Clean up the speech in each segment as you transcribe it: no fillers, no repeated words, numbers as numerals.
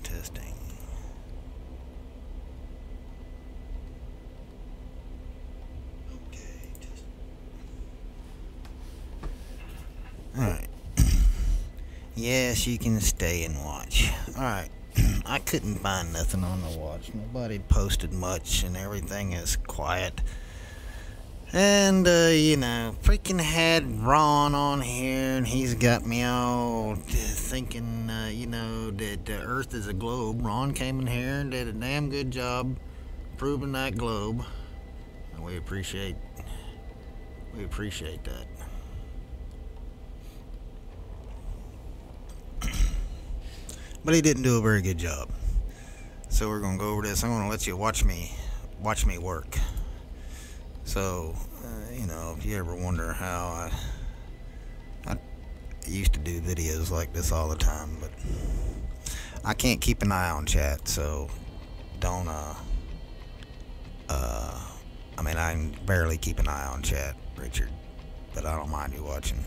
Testing. Okay. Alright. Yes, you can stay and watch. Alright. I couldn't find nothing on the watch. Nobody posted much and everything is quiet. And, you know, freaking had Ron on here, and he's got me all thinking, you know, that the Earth is a globe. Ron came in here and did a damn good job proving that globe. And we appreciate that. But he didn't do a very good job. So we're going to go over this. I'm going to let you watch me work. So, you know, if you ever wonder how I used to do videos like this all the time, but I can't keep an eye on chat, so don't, I mean, I can barely keep an eye on chat, Richard, but I don't mind you watching.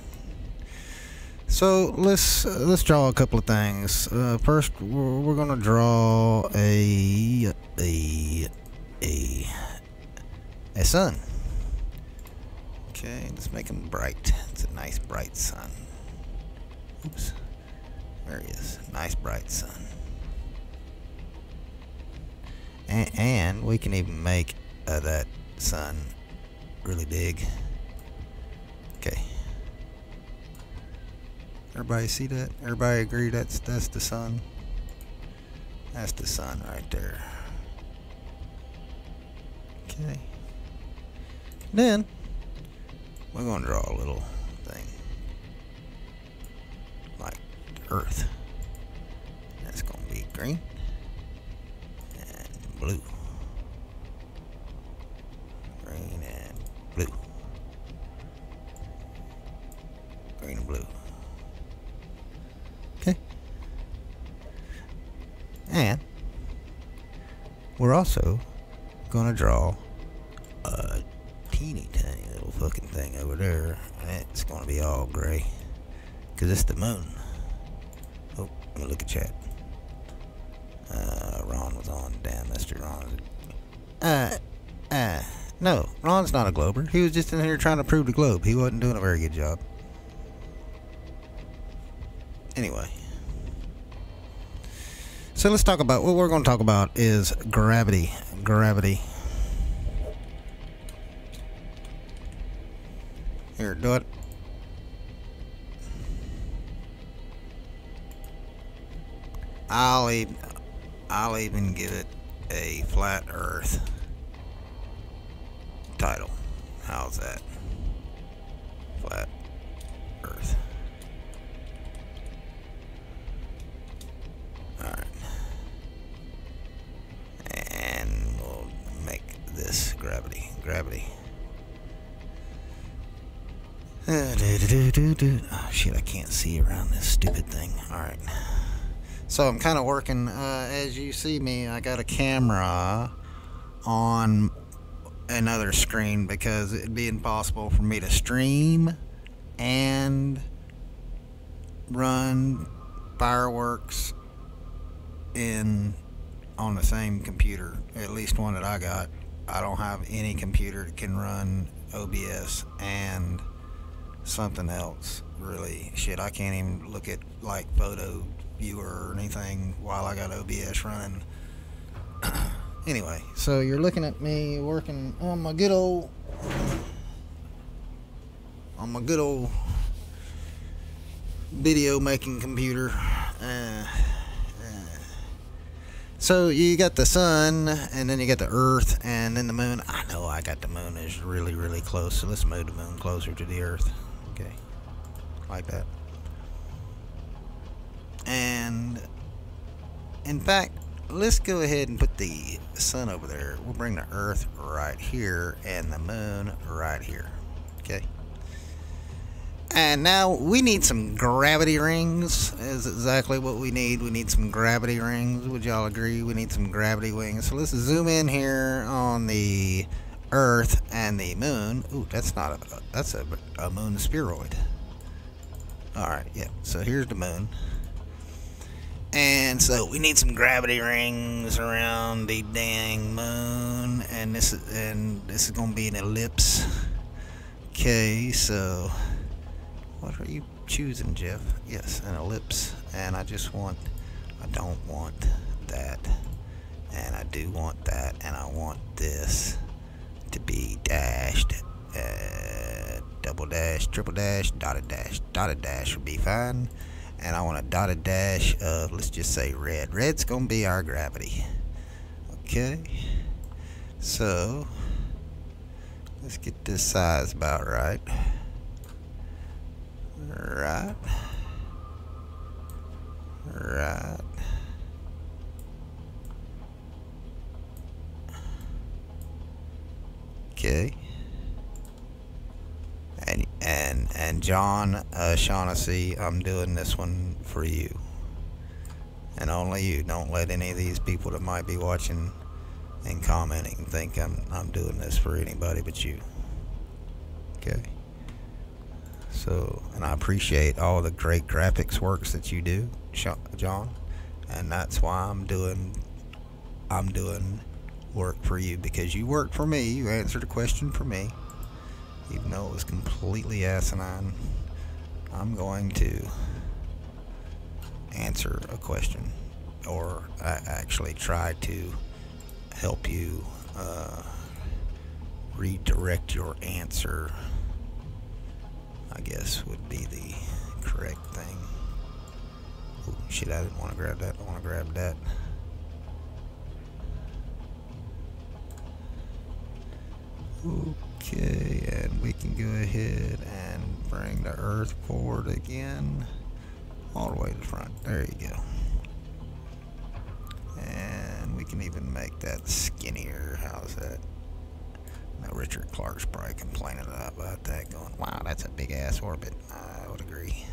So let's draw a couple of things. First, we're gonna draw a sun. Okay, let's make him bright. It's a nice bright sun. Oops, there he is. Nice bright sun. And we can even make that sun really big. Okay. Everybody see that? Everybody agree that's the sun? That's the sun right there. Okay. Then we're gonna draw a little thing like Earth. That's gonna be green and blue. Green and blue. Green and blue. Okay. And we're also gonna draw a teeny tiny little fucking thing over there, and it's gonna be all gray because it's the moon. Oh, let me look at chat. Ron was on. Damn, Mr. Ron. No, Ron's not a glober. He was just in here trying to prove the globe. He wasn't doing a very good job. Anyway, so let's talk about what we're going to talk about is gravity. Here, do it. I'll even give it a flat Earth title. How's that? Flat Earth. Alright. And we'll make this gravity. Oh shit, I can't see around this stupid thing. Alright. So I'm kind of working, as you see me, I got a camera on another screen because it'd be impossible for me to stream and run fireworks on the same computer, at least one that I got. I don't have any computer that can run OBS and something else, really. Shit, I can't even look at like photo viewer or anything while I got OBS running. Anyway, so you're looking at me working on my good old video making computer. So you got the sun, and then you got the Earth, and then the moon. I know I got the moon is really, really close, so let's move the moon closer to the Earth. Okay, like that. And in fact, let's go ahead and put the sun over there. We'll bring the Earth right here and the moon right here. Okay. And now we need some gravity rings is exactly what we need. We need some gravity rings. Would y'all agree? We need some gravity wings. So let's zoom in here on the Earth and the moon. Ooh, that's not that's a moon spheroid. Alright, yeah. So here's the moon. And so we need some gravity rings around the dang moon, and this is gonna be an ellipse. Okay, so what are you choosing, Jeff? Yes, an ellipse, and I don't want that, and I do want that, and I want this to be dashed, double dash, triple dash, dotted dash. Dotted dash would be fine. And I want a dotted dash of, let's just say red. Red's gonna be our gravity. Okay. So let's get this size about right. Right. Right. Okay. And John Shaughnessy, I'm doing this one for you, and only you. Don't let any of these people that might be watching and commenting think I'm doing this for anybody but you. Okay. So, and I appreciate all the great graphics works that you do, John, and that's why I'm doing work for you, because you work for me. You answered a question for me. Even though it was completely asinine, I'm going to answer a question, or I actually try to help you redirect your answer, I guess would be the correct thing. Oh, shit, I didn't want to grab that. I want to grab that. Okay, and we can go ahead and bring the earth forward again, all the way to the front. There you go. And we can even make that skinnier. How's that? Now Richard Clark's probably complaining about that, going, wow, that's a big ass orbit. I would agree.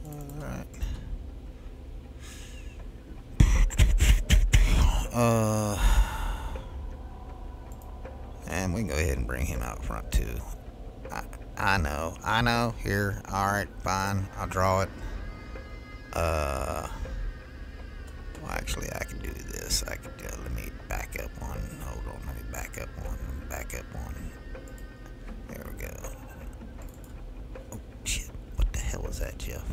Alright. And we can go ahead and bring him out front too. I know. Here, alright, fine. I'll draw it. Well, actually, I can do this. I can do. Let me back up one. Hold on. Let me back up one. Back up one. There we go. Oh shit! What the hell is that, Jeff?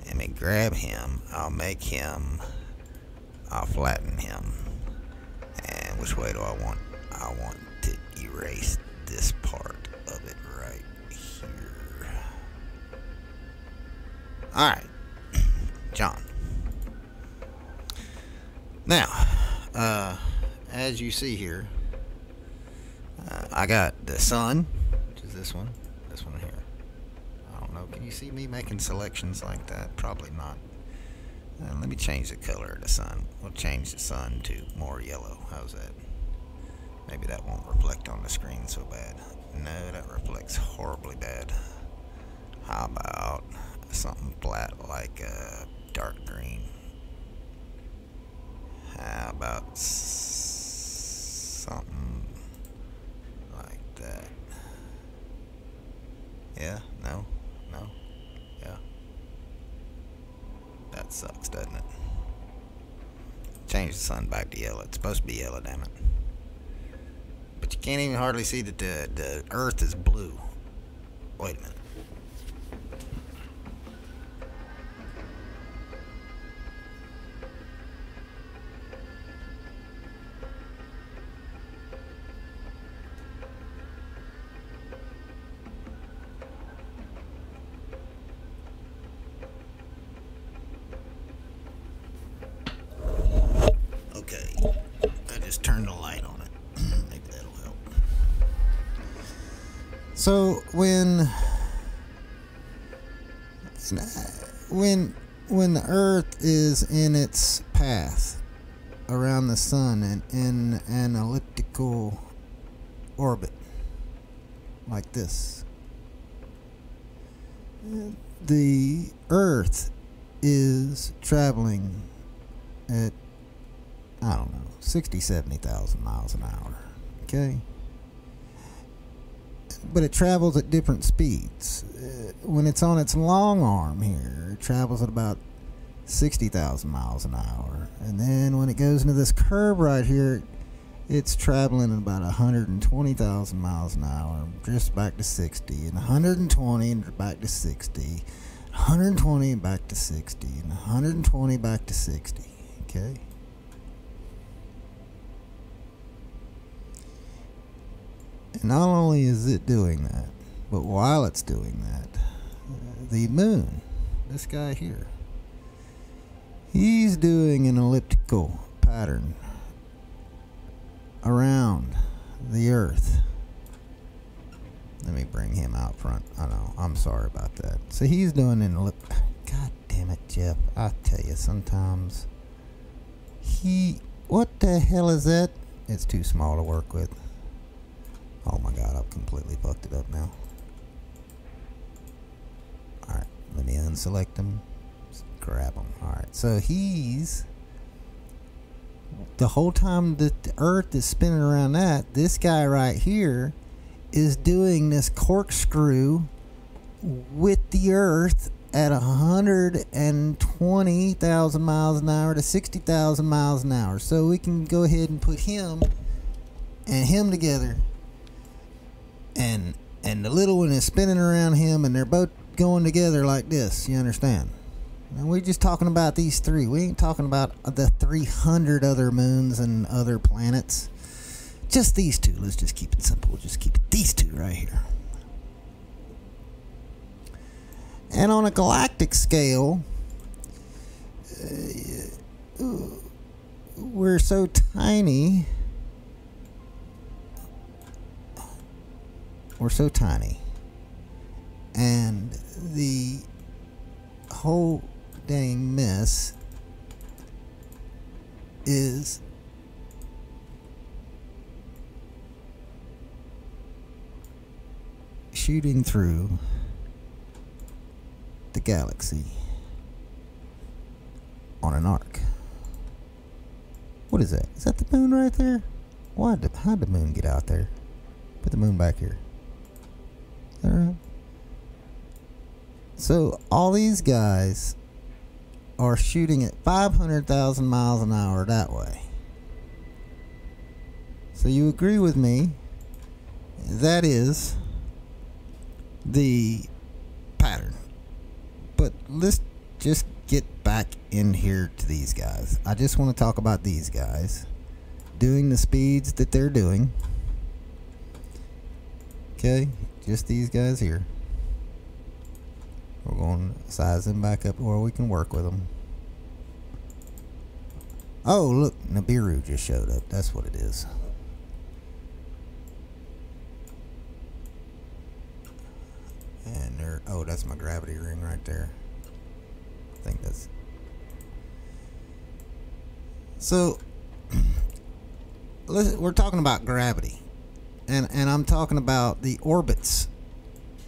Let me grab him. I'll make him. I'll flatten him. And which way do I want? I want to erase this part of it right here. Alright, John. Now, as you see here, I got the sun, which is this one here. I don't know, can you see me making selections like that? Probably not. Let me change the color of the sun. We'll change the sun to more yellow. How's that? Maybe that won't reflect on the screen so bad. No, that reflects horribly bad. How about something flat like dark green? How about something like that? Yeah? No? Yeah? That sucks, doesn't it? Change the sun back to yellow. It's supposed to be yellow, damn it. But you can't even hardly see that the earth is blue. Wait a minute. Okay, I just turned the light on it. Maybe that'll help. So when the Earth is in its path around the sun and in an elliptical orbit like this, the Earth is traveling at, I don't know, 60,000, 70,000 miles an hour. Okay? but it travels at different speeds. When it's on its long arm here, it travels at about 60,000 miles an hour. And then when it goes into this curve right here, it's traveling at about 120,000 miles an hour, just back to 60, and 120 and back to 60, 120 and back to 60, and 120 back to 60. Okay. And not only is it doing that, but while it's doing that, the moon, this guy here, he's doing an elliptical pattern around the Earth. Let me bring him out front. I know, I'm sorry about that. So he's doing an God damn it, Jeff. I tell you, sometimes what the hell is that? It's too small to work with. Oh my God, I've completely fucked it up now. Alright, let me unselect him. Just grab him. Alright, so he's... the whole time that the Earth is spinning around that, this guy right here is doing this corkscrew with the Earth at 120,000 miles an hour to 60,000 miles an hour. So we can go ahead and put him and him together. And the little one is spinning around him, and they're both going together like this. You understand? And we're just talking about these three. We ain't talking about the 300 other moons and other planets. Just these two. Let's just keep it simple. We'll just keep it these two right here. And on a galactic scale, we're so tiny. We're so tiny, and the whole dang mess is shooting through the galaxy on an arc. What is that? Is that the moon right there? How'd the moon get out there? Put the moon back here. Alright. So all these guys are shooting at 500,000 miles an hour that way. So you agree with me, that is the pattern. But let's just get back in here to these guys. I just want to talk about these guys doing the speeds that they're doing. Okay, just these guys here. We're going to size them back up to where we can work with them. Oh, look, Nibiru just showed up. That's what it is. And there, oh, that's my gravity ring right there. I think that's... So, we're talking about gravity. And I'm talking about the orbits.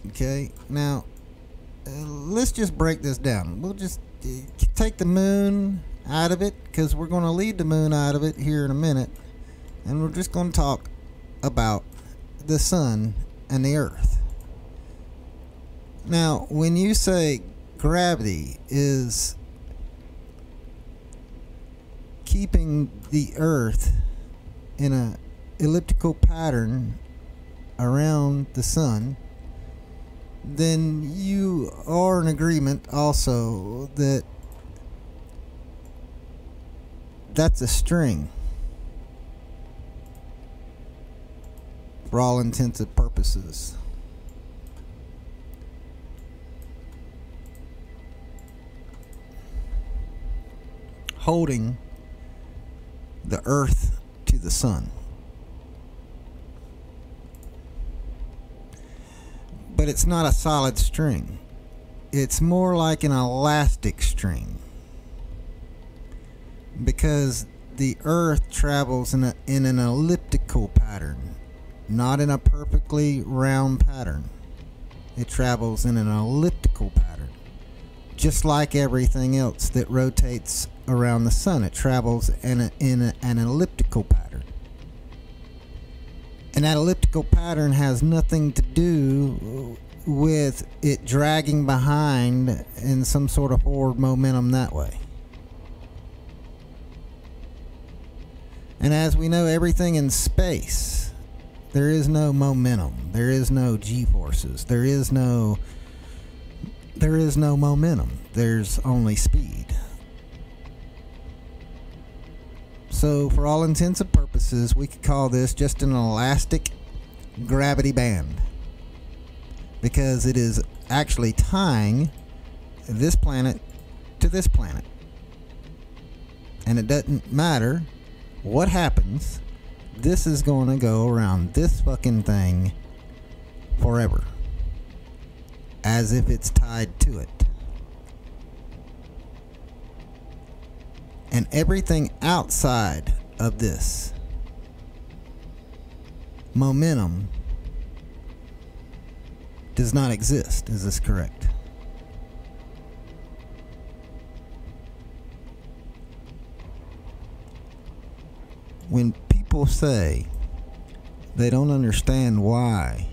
Okay, now let's just break this down. We'll just take the moon out of it, because we're going to leave the moon out of it here in a minute, and we're just going to talk about the sun and the earth. Now, when you say gravity is keeping the earth in a elliptical pattern around the sun, then you are in agreement also that that's a string for all intents and purposes. Holding the earth to the sun. But it's not a solid string. It's more like an elastic string, because the earth travels in an elliptical pattern, not in a perfectly round pattern. It travels in an elliptical pattern, just like everything else that rotates around the sun. It travels in an elliptical pattern. And And that elliptical pattern has nothing to do with it dragging behind in some sort of forward momentum that way. And as we know, everything in space, there is no momentum. There is no g-forces. There is no momentum. There's only speed. So for all intents and purposes, we could call this just an elastic gravity band, because it is actually tying this planet to this planet. And it doesn't matter what happens, this is going to go around this fucking thing forever, as if it's tied to it. And everything outside of this momentum does not exist. Is this correct? When people say they don't understand why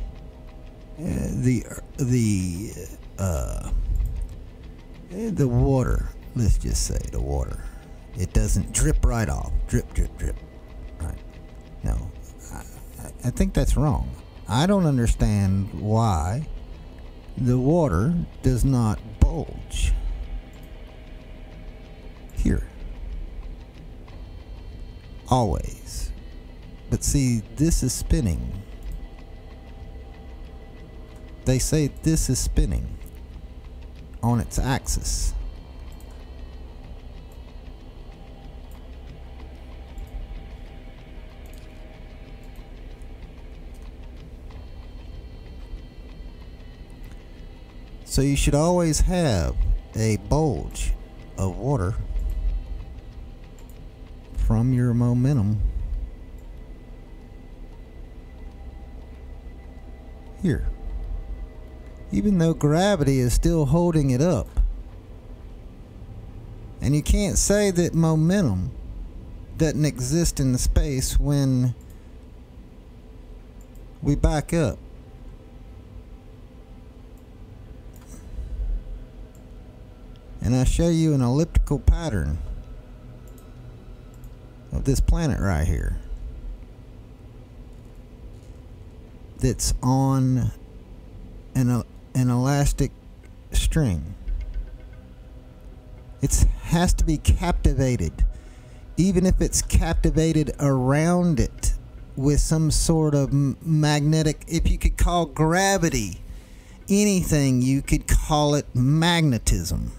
the water, let's just say the water, it doesn't drip right off. Drip, drip, drip. Right? No. I think that's wrong. I don't understand why the water does not bulge here. Always. But see, this is spinning. They say this is spinning on its axis. So you should always have a bulge of water from your momentum here. Even though gravity is still holding it up. And you can't say that momentum doesn't exist in the space when we back up. And I show you an elliptical pattern of this planet right here that's on an elastic string. It has to be captivated, even if it's captivated around it with some sort of magnetic, if you could call gravity anything, you could call it magnetism.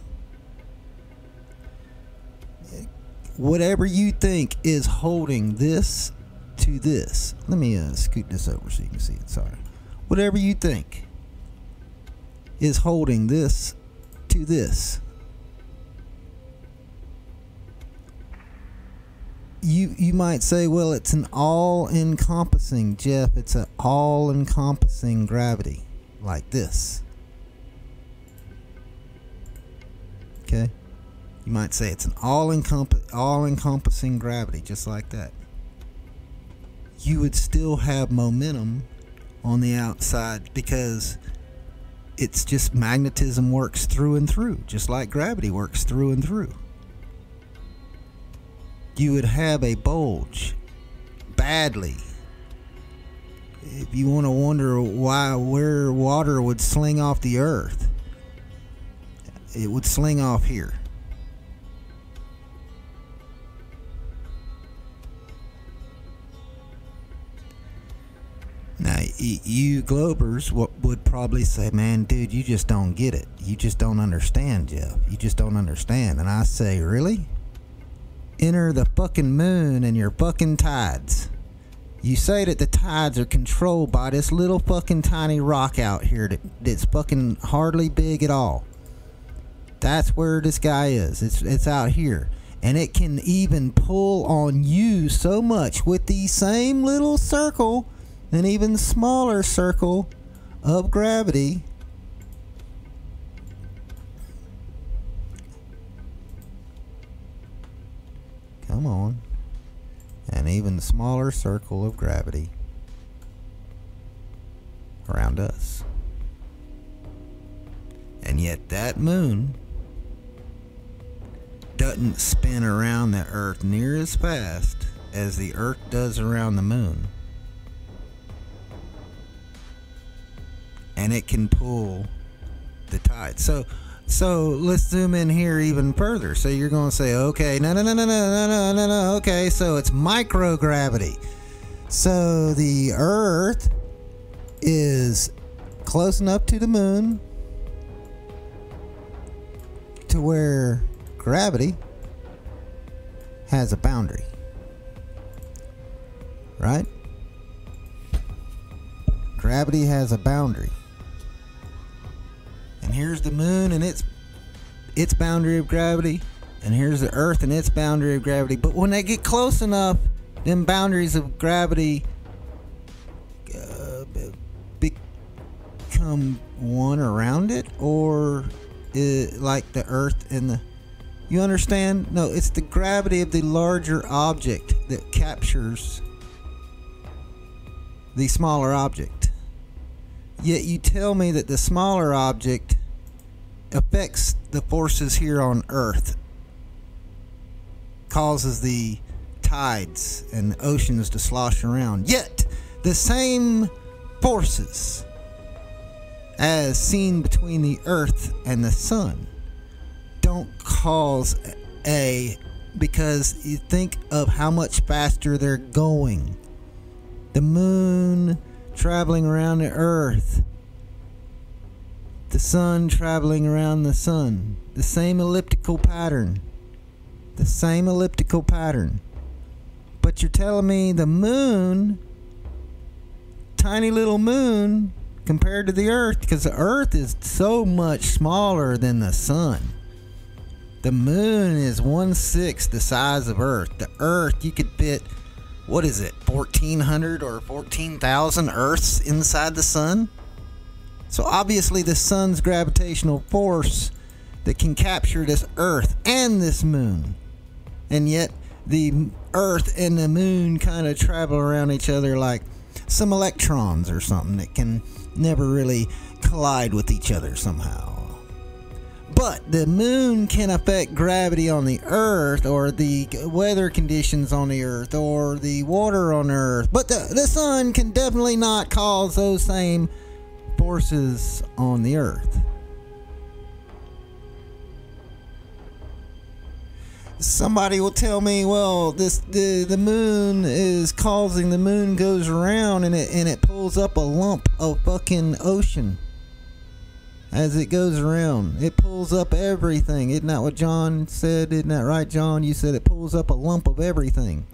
Whatever you think is holding this to this. Let me scoot this over so you can see it. Sorry. Whatever you think is holding this to this. You might say, well, it's an all-encompassing, Jeff. It's an all-encompassing gravity like this. Okay? You might say it's an all-encompassing gravity, just like that. You would still have momentum on the outside because it's just magnetism works through and through, just like gravity works through and through. You would have a bulge badly. If you want to wonder where water would sling off the earth, it would sling off here. Now, you Globers would probably say, man, dude, you just don't get it. You just don't understand, Jeff. You just don't understand. And I say, really? Enter the fucking moon and your fucking tides. You say that the tides are controlled by this little fucking tiny rock out here that's fucking hardly big at all. That's where this guy is. It's out here. And it can even pull on you so much with the same little circle, an even smaller circle of gravity. Come on. An even smaller circle of gravity around us. And yet that moon doesn't spin around the Earth near as fast as the Earth does around the moon. And it can pull the tide. So let's zoom in here even further. So you're going to say, okay, no. Okay, so it's microgravity. So the Earth is close enough to the moon to where gravity has a boundary, right? Gravity has a boundary. And here's the moon and its boundary of gravity, and here's the Earth and its boundary of gravity. But when they get close enough, them boundaries of gravity become one around it, or like the Earth and the... You understand? No, it's the gravity of the larger object that captures the smaller object. Yet you tell me that the smaller object affects the forces here on Earth, causes the tides and the oceans to slosh around. Yet the same forces as seen between the Earth and the sun don't cause because you think of how much faster they're going. The moon traveling around the Earth, the sun traveling around the sun, the same elliptical pattern. But you're telling me the moon, tiny little moon compared to the Earth, because the Earth is so much smaller than the sun. The moon is 1/6 the size of Earth. The Earth, you could fit, what is it, 1,400 or 14,000 Earths inside the sun? So obviously the sun's gravitational force that can capture this Earth and this moon. And yet the Earth and the moon kind of travel around each other like some electrons or something that can never really collide with each other somehow. But the moon can affect gravity on the Earth, or the weather conditions on the Earth, or the water on Earth. But the sun can definitely not cause those same forces on the Earth. Somebody will tell me, well, the moon is causing, the moon goes around and it pulls up a lump of fucking ocean as it goes around. It pulls up everything. Isn't that what John said? Isn't that right, John? You said it pulls up a lump of everything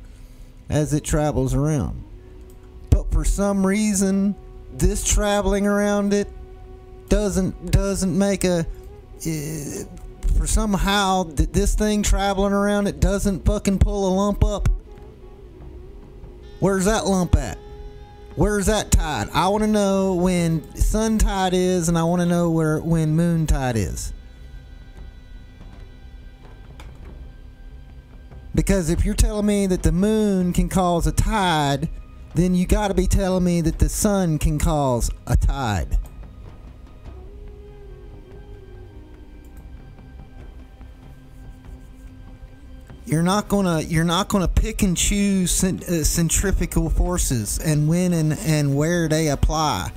as it travels around. But for some reason, this traveling around it doesn't make a... for somehow this thing traveling around it doesn't fucking pull a lump up. Where's that lump at? Where's that tide? I want to know when sun tide is, and I want to know when moon tide is. Because if you're telling me that the moon can cause a tide, then you got to be telling me that the sun can cause a tide. You're not gonna pick and choose centrifugal forces and when and where they apply.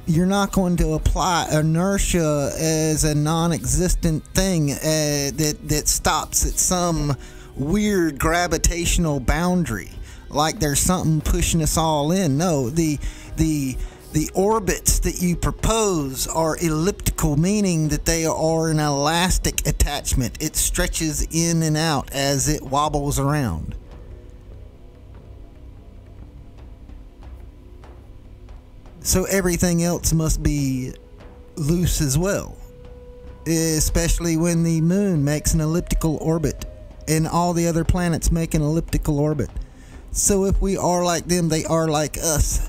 You're not going to apply inertia as a non-existent thing that stops at some weird gravitational boundary, like there's something pushing us all in. No, the orbits that you propose are elliptical, meaning that they are an elastic attachment. It stretches in and out as it wobbles around. So everything else must be loose as well, especially when the moon makes an elliptical orbit and all the other planets make an elliptical orbit. So if we are like them, they are like us.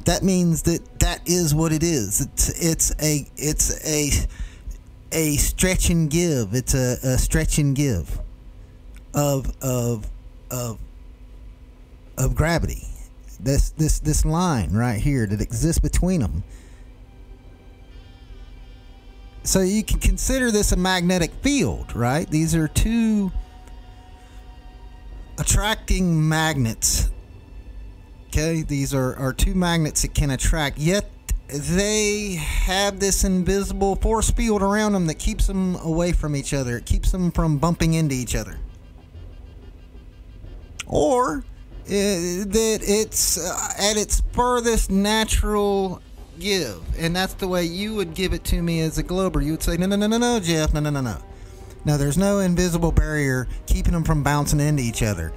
That means that is what it is. It's a stretch and give. It's a stretch and give of gravity. This line right here that exists between them So you can consider this a magnetic field, right? These are two attracting magnets. Okay, these are two magnets that can attract, yet they have this invisible force field around them that keeps them away from each other. It keeps them from bumping into each other. Or that it's at its furthest natural give, and that's the way you would give it to me as a glober. You would say, no, Jeff, no. There's no invisible barrier keeping them from bouncing into each other.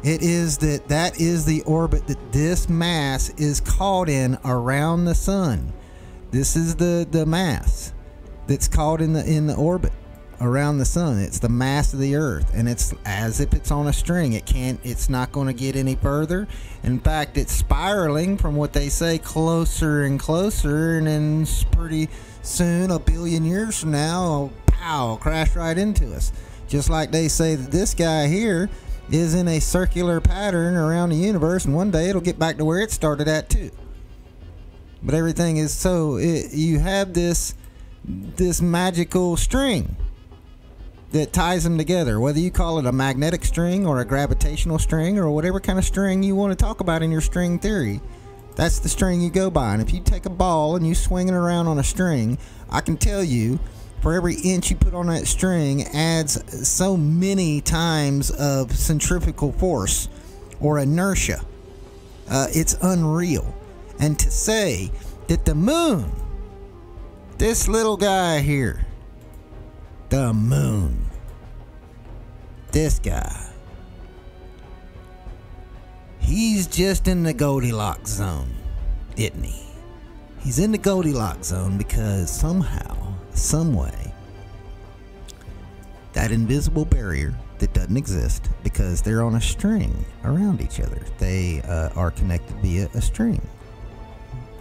It is that is the orbit that this mass is caught in around the sun. This is the mass that's caught in the orbit around the sun. It's the mass of the Earth, and it's as if it's on a string. It's not going to get any further. In fact, it's spiraling, from what they say, closer and closer, and then pretty soon, a billion years from now, pow, crash right into us. Just like they say that this guy here is in a circular pattern around the universe, and one day it'll get back to where it started at too. But everything is you have this magical string that ties them together, whether you call it a magnetic string or a gravitational string or whatever kind of string you want to talk about in your string theory. That's the string you go by. And if you take a ball and you swing it around on a string, I can tell you, for every inch you put on that string adds so many times of centrifugal force or inertia. It's unreal. And to say that the moon, this little guy here, the moon, this guy, he's just in the Goldilocks zone, isn't he? He's in the Goldilocks zone because somehow, some way, that invisible barrier that doesn't exist because they're on a string around each other. They are connected via a string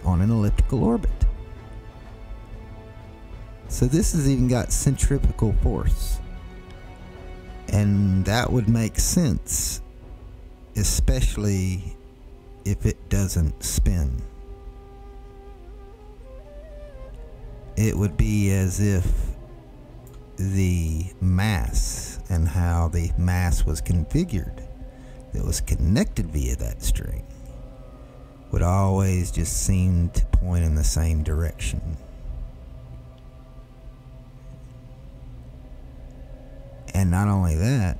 on an elliptical orbit. So this has even got centrifugal force, and that would make sense, especially if it doesn't spin. It would be as if the mass and how the mass was configured that was connected via that string would always just seem to point in the same direction. And not only that,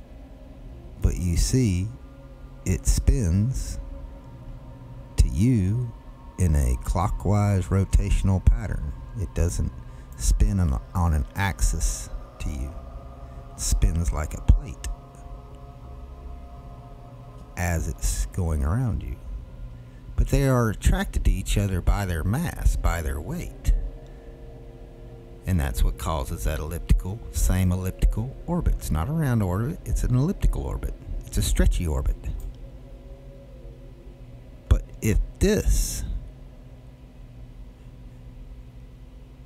but you see it spins to you in a clockwise rotational pattern. It doesn't spin on an axis to you. It spins like a plate as it's going around you. But they are attracted to each other by their mass, by their weight. And that's what causes that same elliptical orbit. It's not a round orbit, it's an elliptical orbit. It's a stretchy orbit. But if this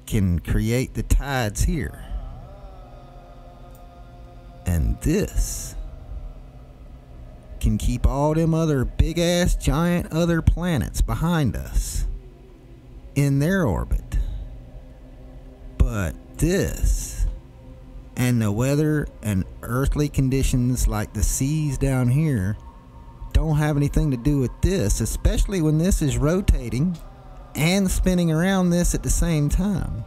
can create the tides here, and this can keep all them other big ass giant other planets behind us in their orbit, but this and the weather and earthly conditions like the seas down here don't have anything to do with this, especially when this is rotating and spinning around this at the same time.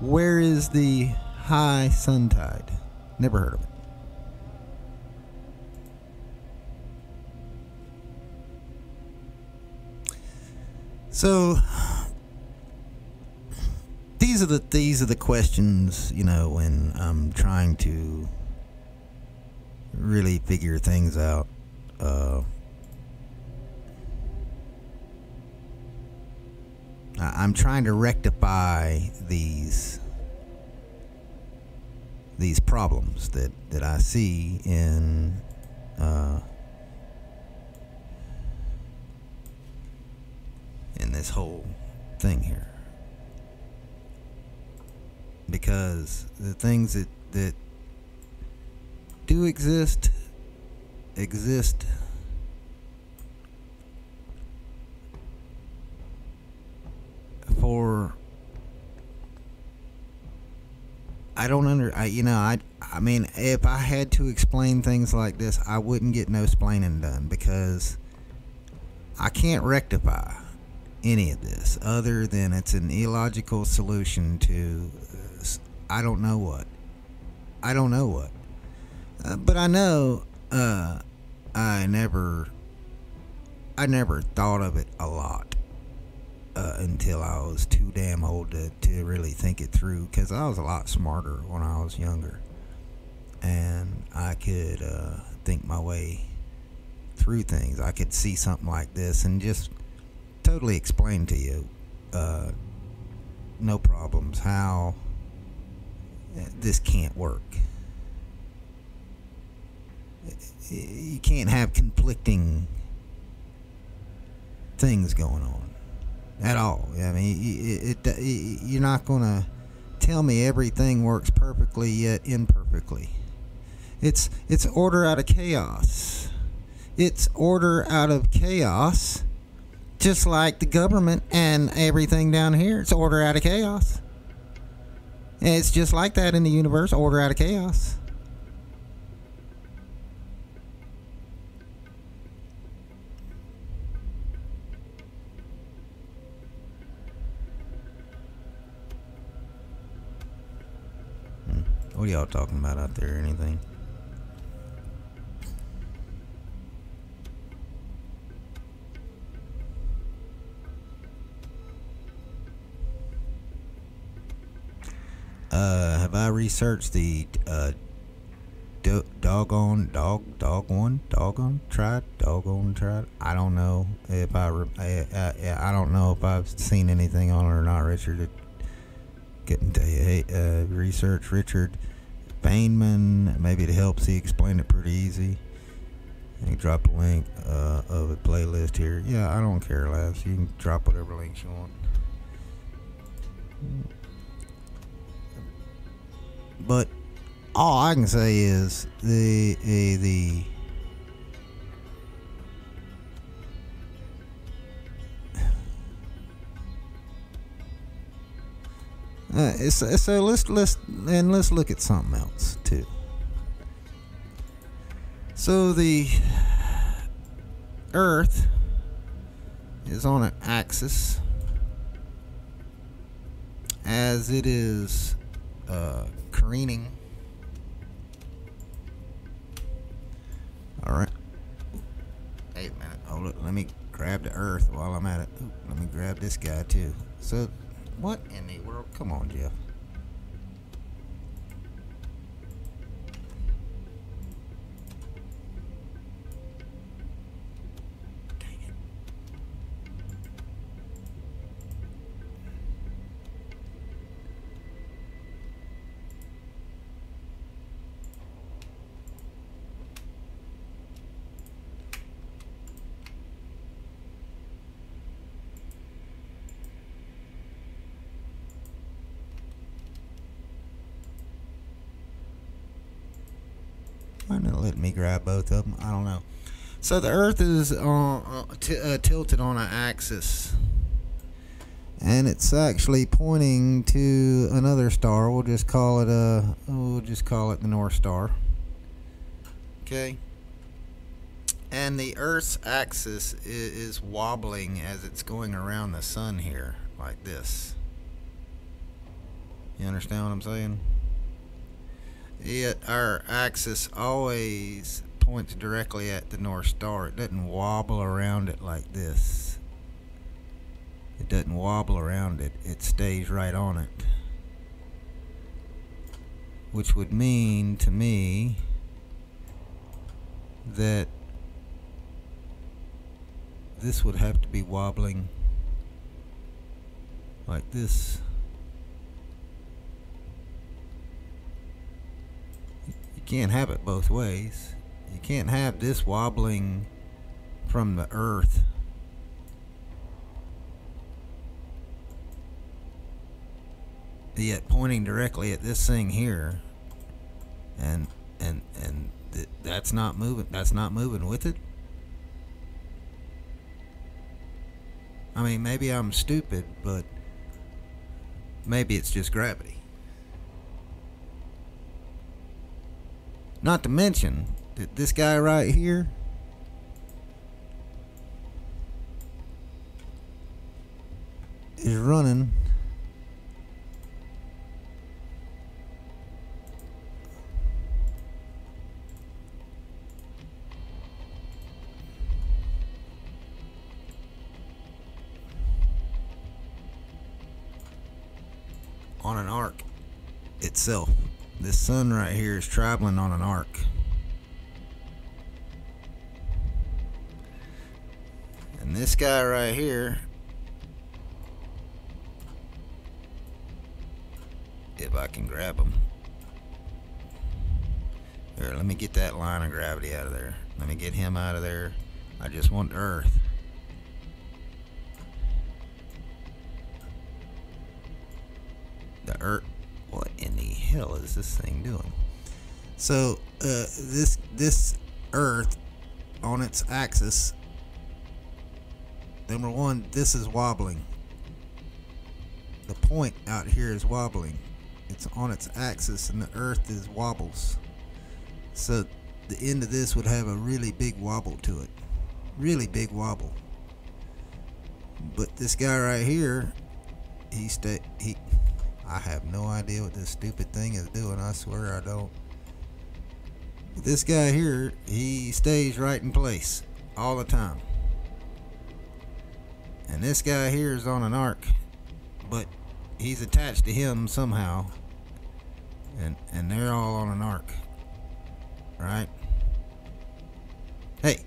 Where is the high sun tide? Never heard of it. So these are the questions, when I'm trying to really figure things out. I'm trying to rectify these problems that I see in this whole thing here, because the things that do exist I don't I mean, if I had to explain things like this, I wouldn't get no splaining done, because I can't rectify any of this other than it's an illogical solution to I don't know what. But I know I never thought of it a lot until I was too damn old to really think it through, because I was a lot smarter when I was younger, and I could think my way through things. I could see something like this and just totally explain to you, no problems, how this can't work. You can't have conflicting things going on at all. I mean, you're not going to tell me everything works perfectly yet imperfectly. It's order out of chaos. It's order out of chaos, just like the government and everything down here. It's order out of chaos. And it's just like that in the universe, order out of chaos. What are y'all talking about out there? Anything? Have I researched the doggone tried? I don't know if I don't know if I've seen anything on it or not, Richard. Couldn't tell you. Hey, research Richard Feynman. Maybe it helps. He explained it pretty easy. You drop a link of a playlist here. Yeah, I don't care, lads. You can drop whatever links you want. But all I can say is so let's look at something else too. So the Earth is on an axis as it is careening. All right. Hey, a minute. Hold it. Let me grab the Earth while I'm at it. Ooh, let me grab this guy too. So, what in the world? Come on, Jeff. Why not let me grab both of them? I don't know. So the Earth is tilted on an axis, and it's actually pointing to another star. We'll just call it the North Star. Okay. And the Earth's axis is wobbling as it's going around the sun here, like this. You understand what I'm saying? Yet our axis always points directly at the North Star. It doesn't wobble around it like this. It doesn't wobble around it. It stays right on it. Which would mean to me that this would have to be wobbling like this. You can't have it both ways. You can't have this wobbling from the Earth yet pointing directly at this thing here, and that's not moving. That's not moving with it. I mean, maybe I'm stupid, but maybe it's just gravity. Not to mention that this guy right here is running on an arc itself. This sun right here is traveling on an arc. And this guy right here, if I can grab him. Here, let me get that line of gravity out of there. Let me get him out of there. I just want the Earth. The Earth. What in the hell is this thing doing? So, this Earth on its axis. Number one, this is wobbling. The point out here is wobbling. It's on its axis, and the Earth is wobbles. So, the end of this would have a really big wobble to it. Really big wobble. But this guy right here, I have no idea what this stupid thing is doing. I swear I don't. But this guy here, he stays right in place all the time. And this guy here is on an arc, but he's attached to him somehow. And they're all on an arc. Right? Hey.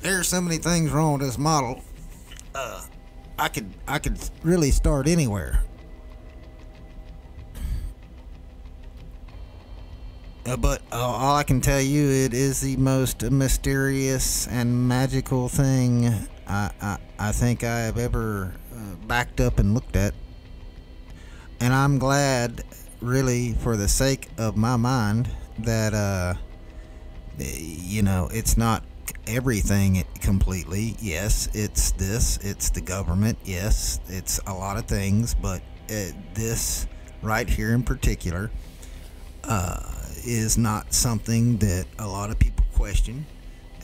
There's so many things wrong with this model. I could really start anywhere. But all I can tell you, it is the most mysterious and magical thing I think I have ever backed up and looked at. And I'm glad, really, for the sake of my mind, that it's not everything completely. Yes, it's this, it's the government, yes, it's a lot of things, but this right here in particular is not something that a lot of people question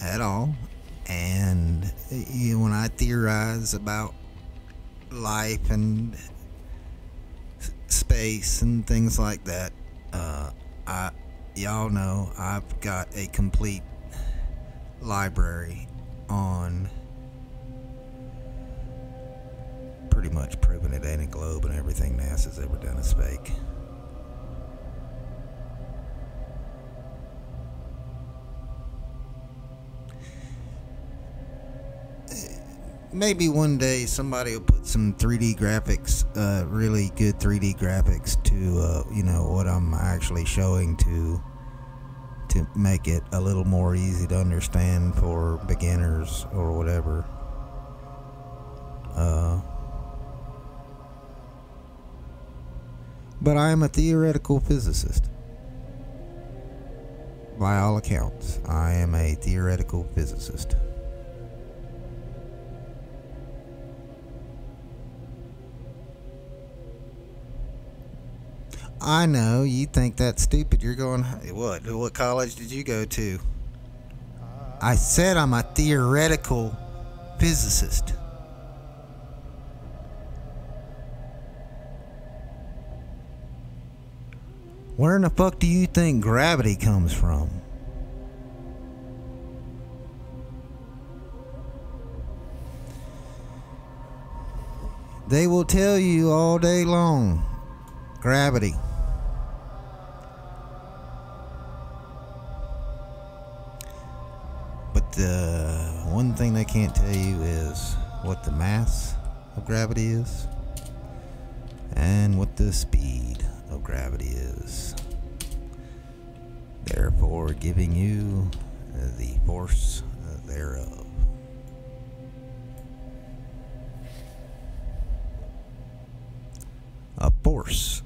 at all. And when I theorize about life and space and things like that, y'all know I've got a complete library on pretty much proving it ain't a globe and everything NASA's ever done is fake. Maybe one day somebody will put some 3D graphics, really good 3D graphics to what I'm actually showing to make it a little more easy to understand for beginners or whatever. But I am a theoretical physicist. By all accounts, I am a theoretical physicist. I know, you think that's stupid. You're going, what college did you go to? I said I'm a theoretical physicist. Where in the fuck do you think gravity comes from? They will tell you all day long, gravity. But the one thing they can't tell you is what the mass of gravity is and what the speed of gravity is, therefore giving you the force thereof. A force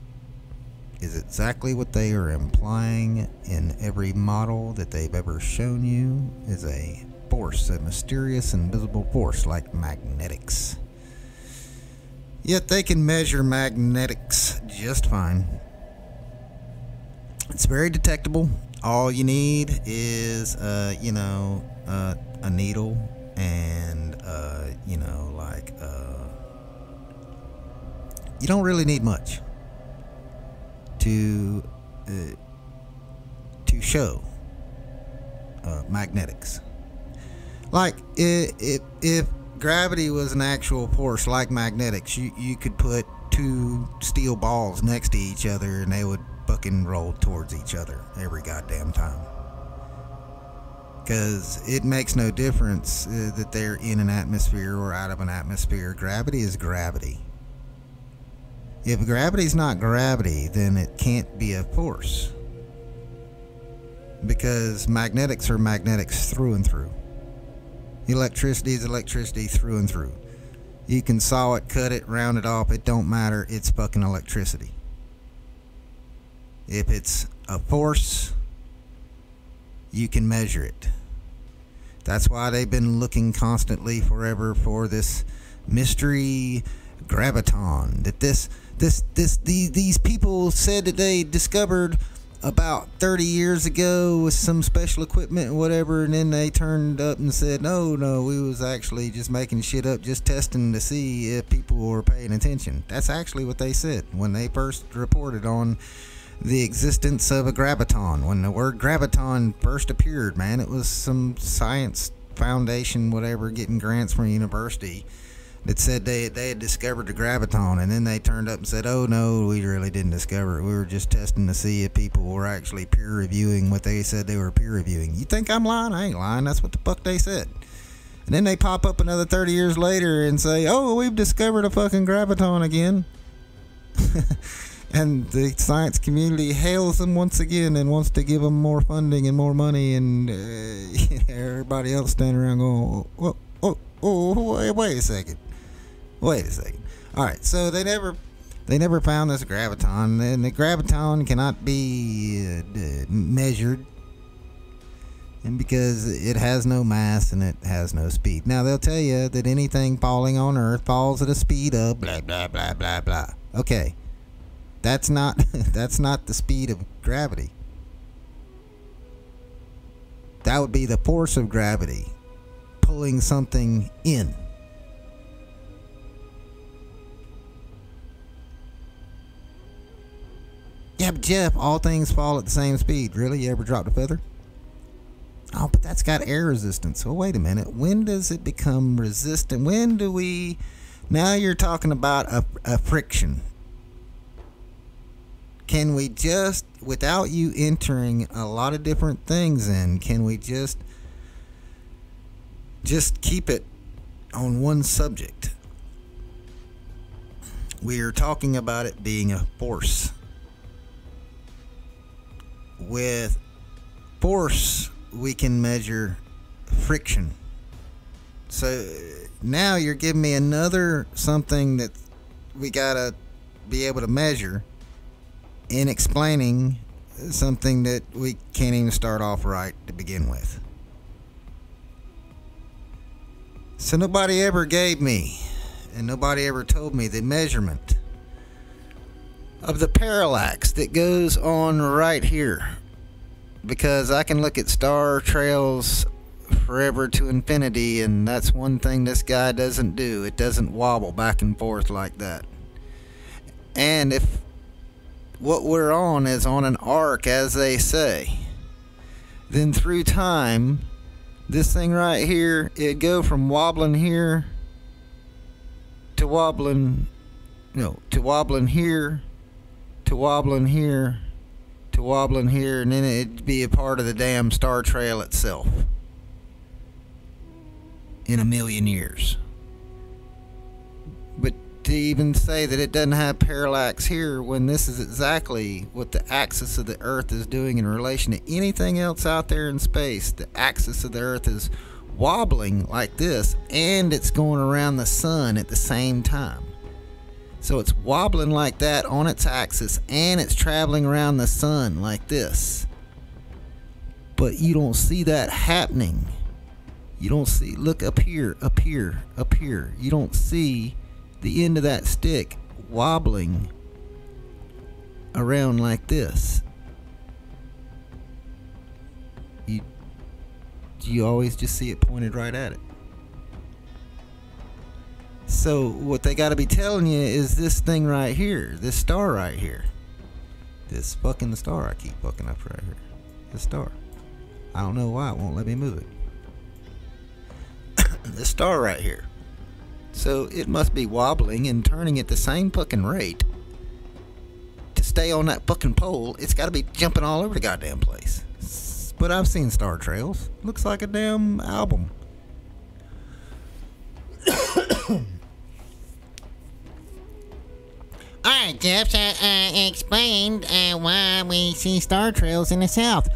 is exactly what they are implying in every model that they've ever shown you, is a force, a mysterious invisible force like magnetics. Yet they can measure magnetics just fine. It's very detectable. All you need is, a needle and, you don't really need much to show magnetics. Like if gravity was an actual force like magnetics, you could put two steel balls next to each other and they would fucking roll towards each other every goddamn time. Because it makes no difference that they're in an atmosphere or out of an atmosphere. Gravity is gravity. If gravity's not gravity, then it can't be a force. Because magnetics are magnetics through and through. Electricity is electricity through and through. You can saw it, cut it, round it off, it don't matter, it's fucking electricity. If it's a force, you can measure it. That's why they've been looking constantly forever for this mystery graviton that these people said that they discovered about 30 years ago with some special equipment and whatever, and then they turned up and said no, we was actually just making shit up, just testing to see if people were paying attention. That's actually what they said when they first reported on the existence of a graviton. When the word graviton first appeared, man, it was some science foundation, whatever, getting grants from a university that said they had discovered the graviton, and then they turned up and said, oh no, we really didn't discover it. We were just testing to see if people were actually peer reviewing what they said they were peer reviewing. You think I'm lying? I ain't lying. That's what the fuck they said. And then they pop up another 30 years later and say, oh, we've discovered a fucking graviton again. And the science community hails them once again and wants to give them more funding and more money, and everybody else standing around going, wait a second. All right, so they never found this graviton, and the graviton cannot be measured, and because it has no mass and it has no speed. Now they'll tell you that anything falling on Earth falls at a speed of blah blah blah blah blah. Okay. That's not the speed of gravity. That would be the force of gravity pulling something in. Yeah, but Jeff, all things fall at the same speed. Really? You ever dropped a feather? Oh, but that's got air resistance. Well, wait a minute. When does it become resistant? When do we... Now you're talking about a friction. Can we just, without you entering a lot of different things in, can we just keep it on one subject? We are talking about it being a force. With force, we can measure friction. So now you're giving me another something that we gotta be able to measure in explaining something that we can't even start off right to begin with. So nobody ever gave me, and nobody ever told me the measurement of the parallax that goes on right here, because I can look at star trails forever to infinity, and that's one thing this guy doesn't do. It doesn't wobble back and forth like that. And if what we're on is on an arc, as they say, then through time, this thing right here, it'd go from wobbling here to wobbling, to wobbling here, to wobbling here, to wobbling here, and then it'd be a part of the damn star trail itself in a million years. But to even say that it doesn't have parallax here, when this is exactly what the axis of the Earth is doing in relation to anything else out there in space. The axis of the Earth is wobbling like this, and it's going around the sun at the same time. So it's wobbling like that on its axis, and it's traveling around the sun like this. But you don't see that happening. You don't see, look up here, up here, up here. You don't see the end of that stick wobbling around like this. you always just see it pointed right at it. So what they got to be telling you is this thing right here, this star right here, this fucking star I keep fucking up right here, this star. I don't know why it won't let me move it. This star right here. So it must be wobbling and turning at the same fucking rate to stay on that fucking pole. It's got to be jumping all over the goddamn place. But I've seen star trails. Looks like a damn album. Alright, Jeff, so explained why we see star trails in the south.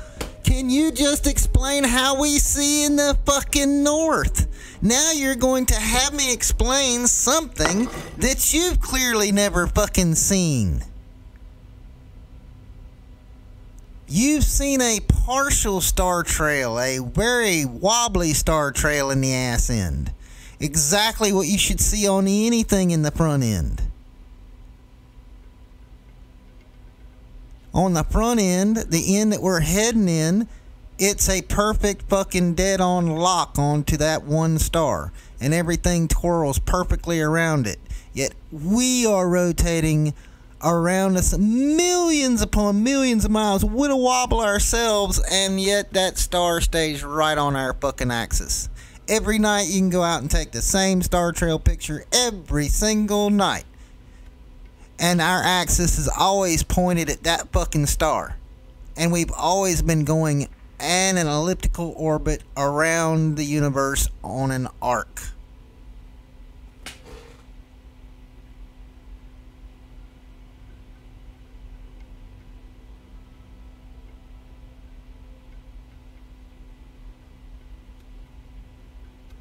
Can you just explain how we see in the fucking north? Now you're going to have me explain something that you've clearly never fucking seen. You've seen a partial star trail, a very wobbly star trail in the ass end. Exactly what you should see on anything in the front end. On the front end, the end that we're heading in, it's a perfect fucking dead-on lock onto that one star, and everything twirls perfectly around it. Yet we are rotating around us millions upon millions of miles with a wobble ourselves, and yet that star stays right on our fucking axis. Every night you can go out and take the same star trail picture every single night. And our axis is always pointed at that fucking star. And we've always been going in an elliptical orbit around the universe on an arc.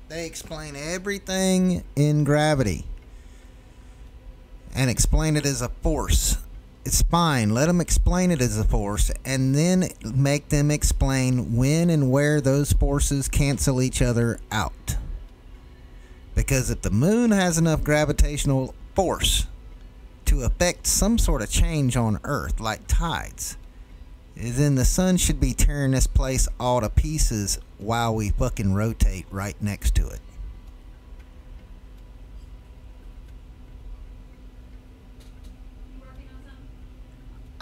They explain everything in gravity and explain it as a force. It's fine. Let them explain it as a force, and then make them explain when and where those forces cancel each other out. Because if the moon has enough gravitational force to affect some sort of change on Earth, like tides, then the sun should be tearing this place all to pieces while we fucking rotate right next to it.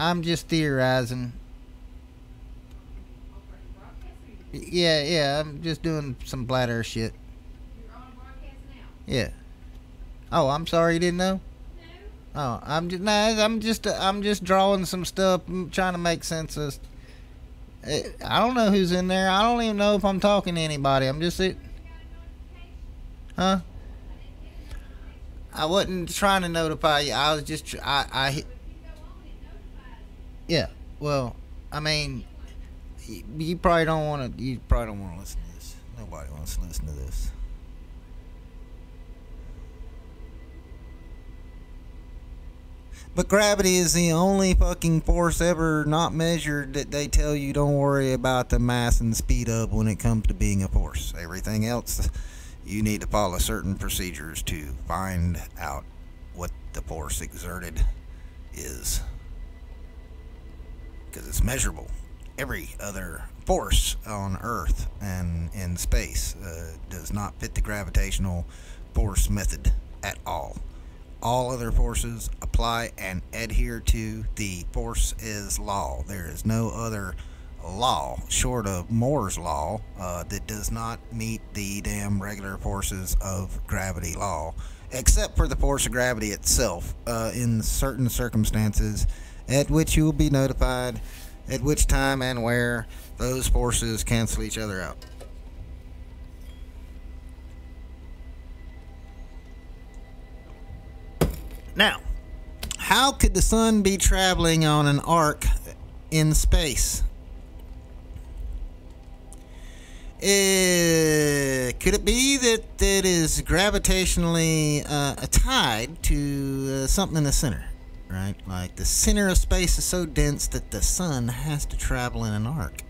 I'm just theorizing. Yeah, I'm just doing some flat earth shit. You're on broadcast now? Yeah. Oh, I'm sorry you didn't know? No. Oh, I'm just drawing some stuff, trying to make sense of. I don't know who's in there. I don't even know if I'm talking to anybody. I'm just it. Huh? I wasn't trying to notify you. I was just yeah. Well, I mean, you probably don't want to. You probably don't want to listen to this. Nobody wants to listen to this. But gravity is the only fucking force ever not measured that they tell you don't worry about the mass and speed of when it comes to being a force. Everything else, you need to follow certain procedures to find out what the force exerted is. Because it's measurable. Every other force on Earth and in space does not fit the gravitational force method at all. All other forces apply and adhere to the force is law. There is no other law short of Moore's law that does not meet the damn regular forces of gravity law, except for the force of gravity itself in certain circumstances at which you will be notified at which time and where those forces cancel each other out. Now, how could the sun be traveling on an arc in space? Could it be that it is gravitationally tied to something in the center? Right? Like the center of space is so dense that the sun has to travel in an arc.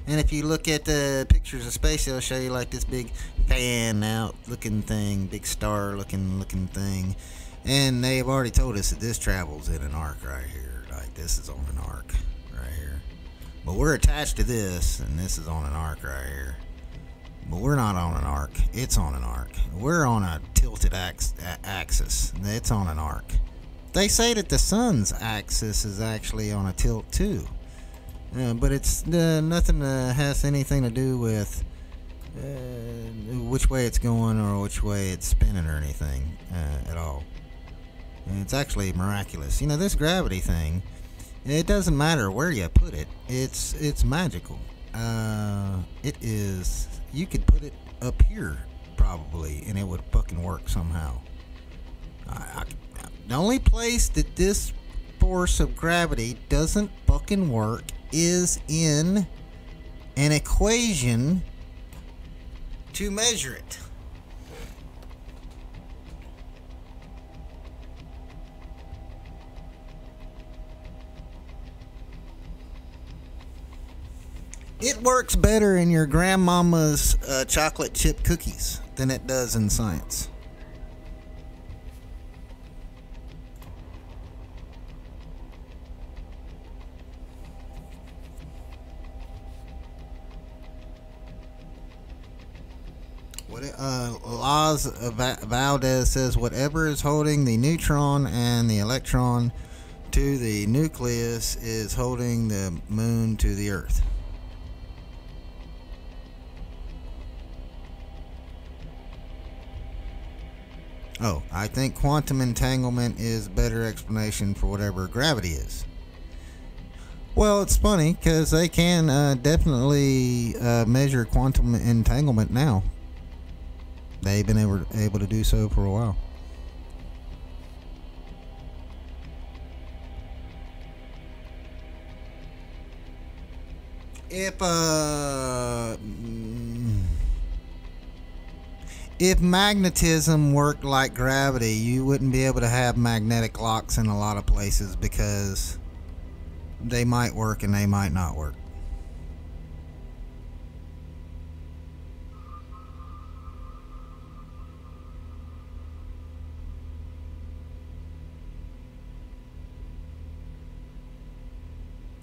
And if you look at the pictures of space, they'll show you like this big fan out looking thing, big star looking thing. And they've already told us that this travels in an arc right here. Like this is on an arc right here. But we're attached to this, and this is on an arc right here. But we're not on an arc. It's on an arc. We're on a tilted axis. It's on an arc. They say that the sun's axis is actually on a tilt too. But it's nothing has anything to do with which way it's going or which way it's spinning or anything at all. It's actually miraculous. You know, this gravity thing, it doesn't matter where you put it. It's magical. It is. You could put it up here probably, and it would fucking work somehow. The only place that this force of gravity doesn't fucking work is in an equation to measure it. It works better in your grandmama's chocolate chip cookies than it does in science. Laws of Valdez says whatever is holding the neutron and the electron to the nucleus is holding the moon to the earth. Oh, I think quantum entanglement is a better explanation for whatever gravity is. Well, it's funny because they can definitely measure quantum entanglement now. They've been able to do so for a while. If magnetism worked like gravity, you wouldn't be able to have magnetic locks in a lot of places because they might work and they might not work.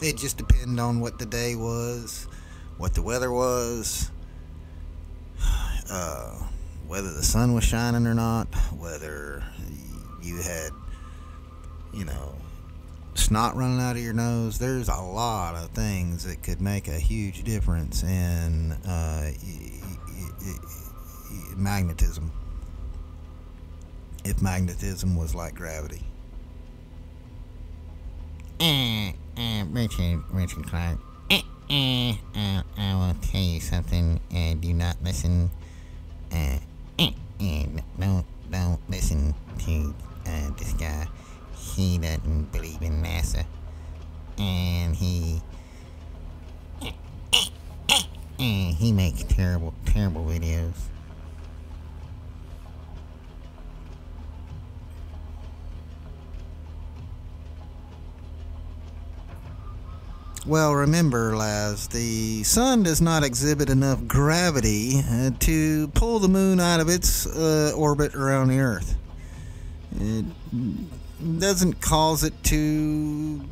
It just depended on what the day was, what the weather was, whether the sun was shining or not, whether you had, snot running out of your nose. There's a lot of things that could make a huge difference in magnetism. If magnetism was like gravity. Richard Clark. I will tell you something. Do not listen. Don't listen to this guy. He doesn't believe in NASA, and he makes terrible videos. Well, remember, Laz, the sun does not exhibit enough gravity to pull the moon out of its orbit around the Earth. It doesn't cause it to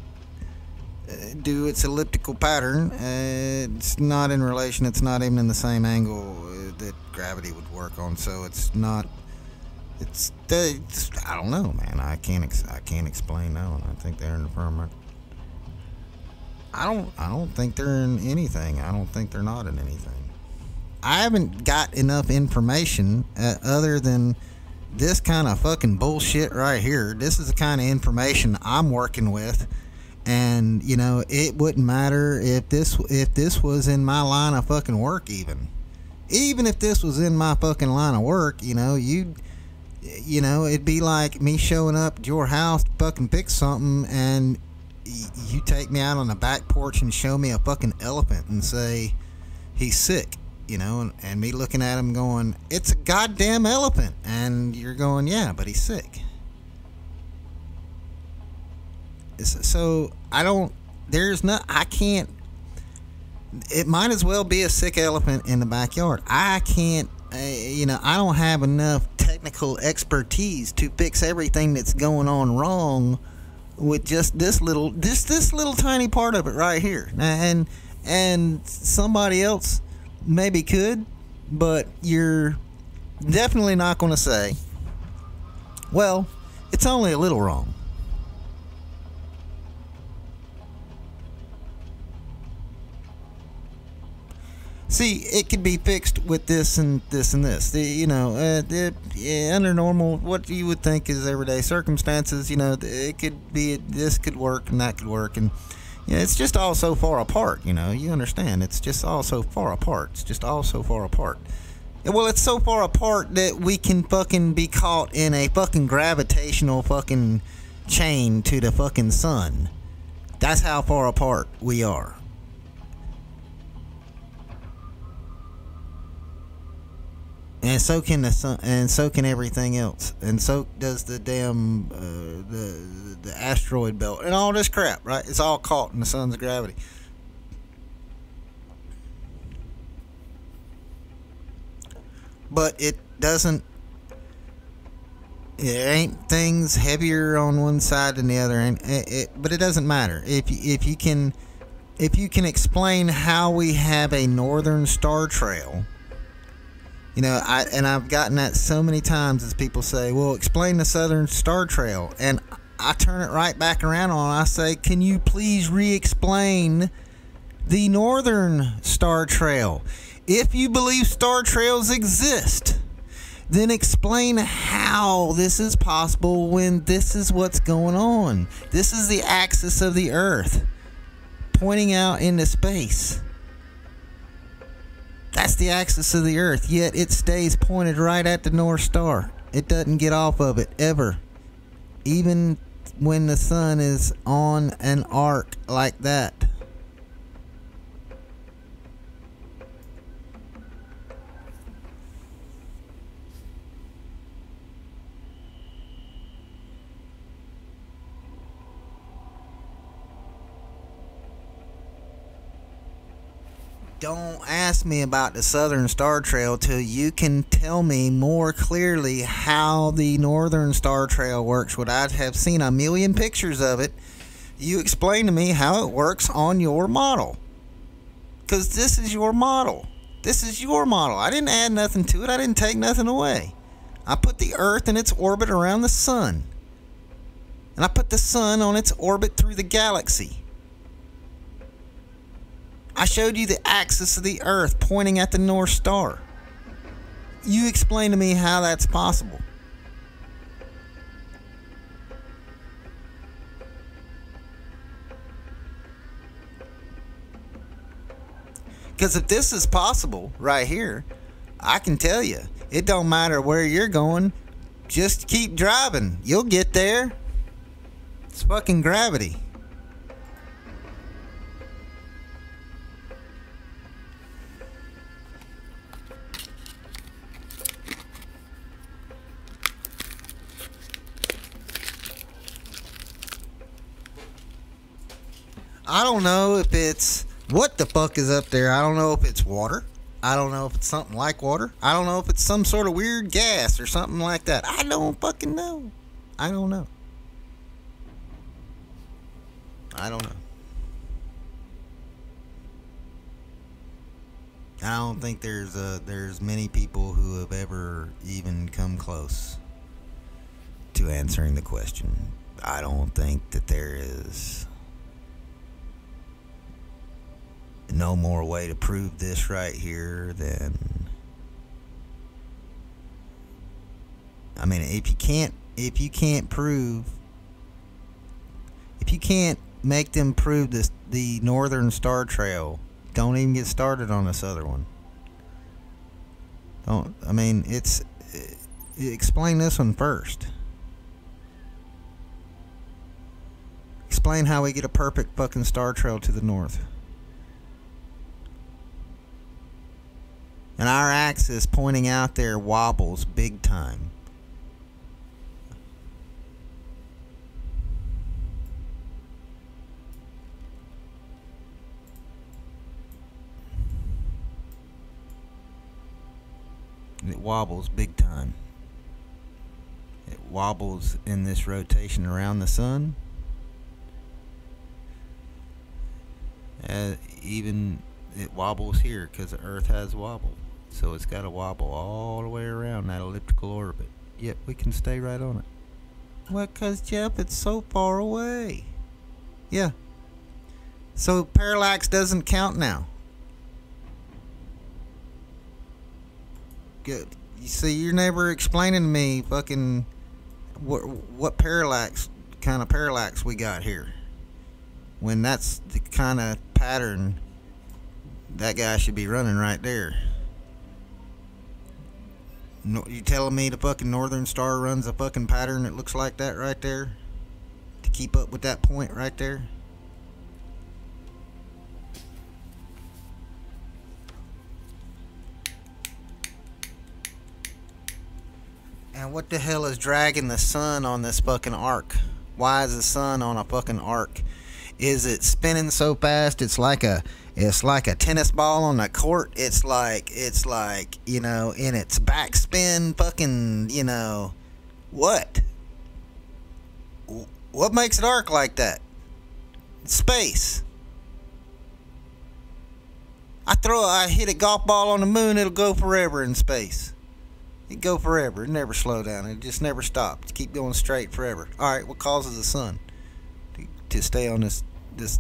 do its elliptical pattern. It's not in relation. It's not even in the same angle that gravity would work on. So it's not. It's I don't know, man. I can't explain that one. I think they're in the firmament. I don't think they're in anything. I don't think they're not in anything. I haven't got enough information other than this kind of fucking bullshit right here. This is the kind of information I'm working with, and it wouldn't matter if this was in my line of fucking work. Even if this was in my fucking line of work, it'd be like me showing up at your house to fucking fix something, and you take me out on the back porch and show me a fucking elephant and say he's sick, and me looking at him going, it's a goddamn elephant, and you're going, yeah, but he's sick. So I can't. It might as well be a sick elephant in the backyard. I can't. I don't have enough technical expertise to fix everything that's going on wrong with just this little tiny part of it right here. And somebody else maybe could, but you're definitely not going to say, well, it's only a little wrong. See, it could be fixed with this and this and this. Under normal, what you would think is everyday circumstances, it could be, this could work and that could work. And, it's just all so far apart, you understand. It's just all so far apart. It's just all so far apart. Well, it's so far apart that we can fucking be caught in a fucking gravitational fucking chain to the fucking sun. That's how far apart we are. And so can the sun, and so can everything else, and so does the damn the asteroid belt and all this crap. Right? It's all caught in the sun's gravity. But it doesn't. There ain't things heavier on one side than the other, but it doesn't matter if you can explain how we have a northern star trail. I've gotten that so many times as people say, well, explain the southern star trail. And I turn it right back around on. I say, can you please re-explain the northern star trail? If you believe star trails exist, then explain how this is possible when this is what's going on. This is the axis of the Earth pointing out into space. That's the axis of the Earth, yet it stays pointed right at the North Star. It doesn't get off of it, ever. Even when the sun is on an arc like that. Don't ask me about the southern star trail till you can tell me more clearly how the northern star trail works. What I have seen a million pictures of it. You explain to me how it works on your model. Because this is your model. This is your model. I didn't add nothing to it. I didn't take nothing away. I put the Earth in its orbit around the sun. And I put the sun on its orbit through the galaxy. I showed you the axis of the Earth pointing at the North Star. You explain to me how that's possible. Because if this is possible right here, I can tell you, it don't matter where you're going. Just keep driving. You'll get there. It's fucking gravity. I don't know if it's, what the fuck is up there? I don't know if it's water. I don't know if it's something like water. I don't know if it's some sort of weird gas or something like that. I don't fucking know. I don't know. I don't know. I don't think there's many people who have ever even come close to answering the question. I don't think that there is no more way to prove this right here than, I mean, if you can't make them prove this, the northern star trail, don't even get started on this other one. Explain this one first. Explain how we get a perfect fucking star trail to the north. And our axis pointing out there wobbles big time. It wobbles big time. It wobbles in this rotation around the sun. Even it wobbles here because the Earth has wobble. So it's got to wobble all the way around that elliptical orbit. Yet we can stay right on it. Well, 'cause Jeff, it's so far away. Yeah. So parallax doesn't count now. Good. You see, you're never explaining to me fucking what parallax, kind of parallax we got here. When that's the kind of pattern that guy should be running right there. No, you telling me the fucking Northern Star runs a fucking pattern that looks like that right there? To keep up with that point right there? And what the hell is dragging the sun on this fucking arc? Why is the sun on a fucking arc? Is it spinning so fast it's like a tennis ball on the court? It's like, you know, in its backspin fucking, you know, what? What makes it arc like that? Space. I hit a golf ball on the moon, it'll go forever in space. It go forever. It never slow down. It just never stops. Keep going straight forever. All right, what causes the sun to stay on this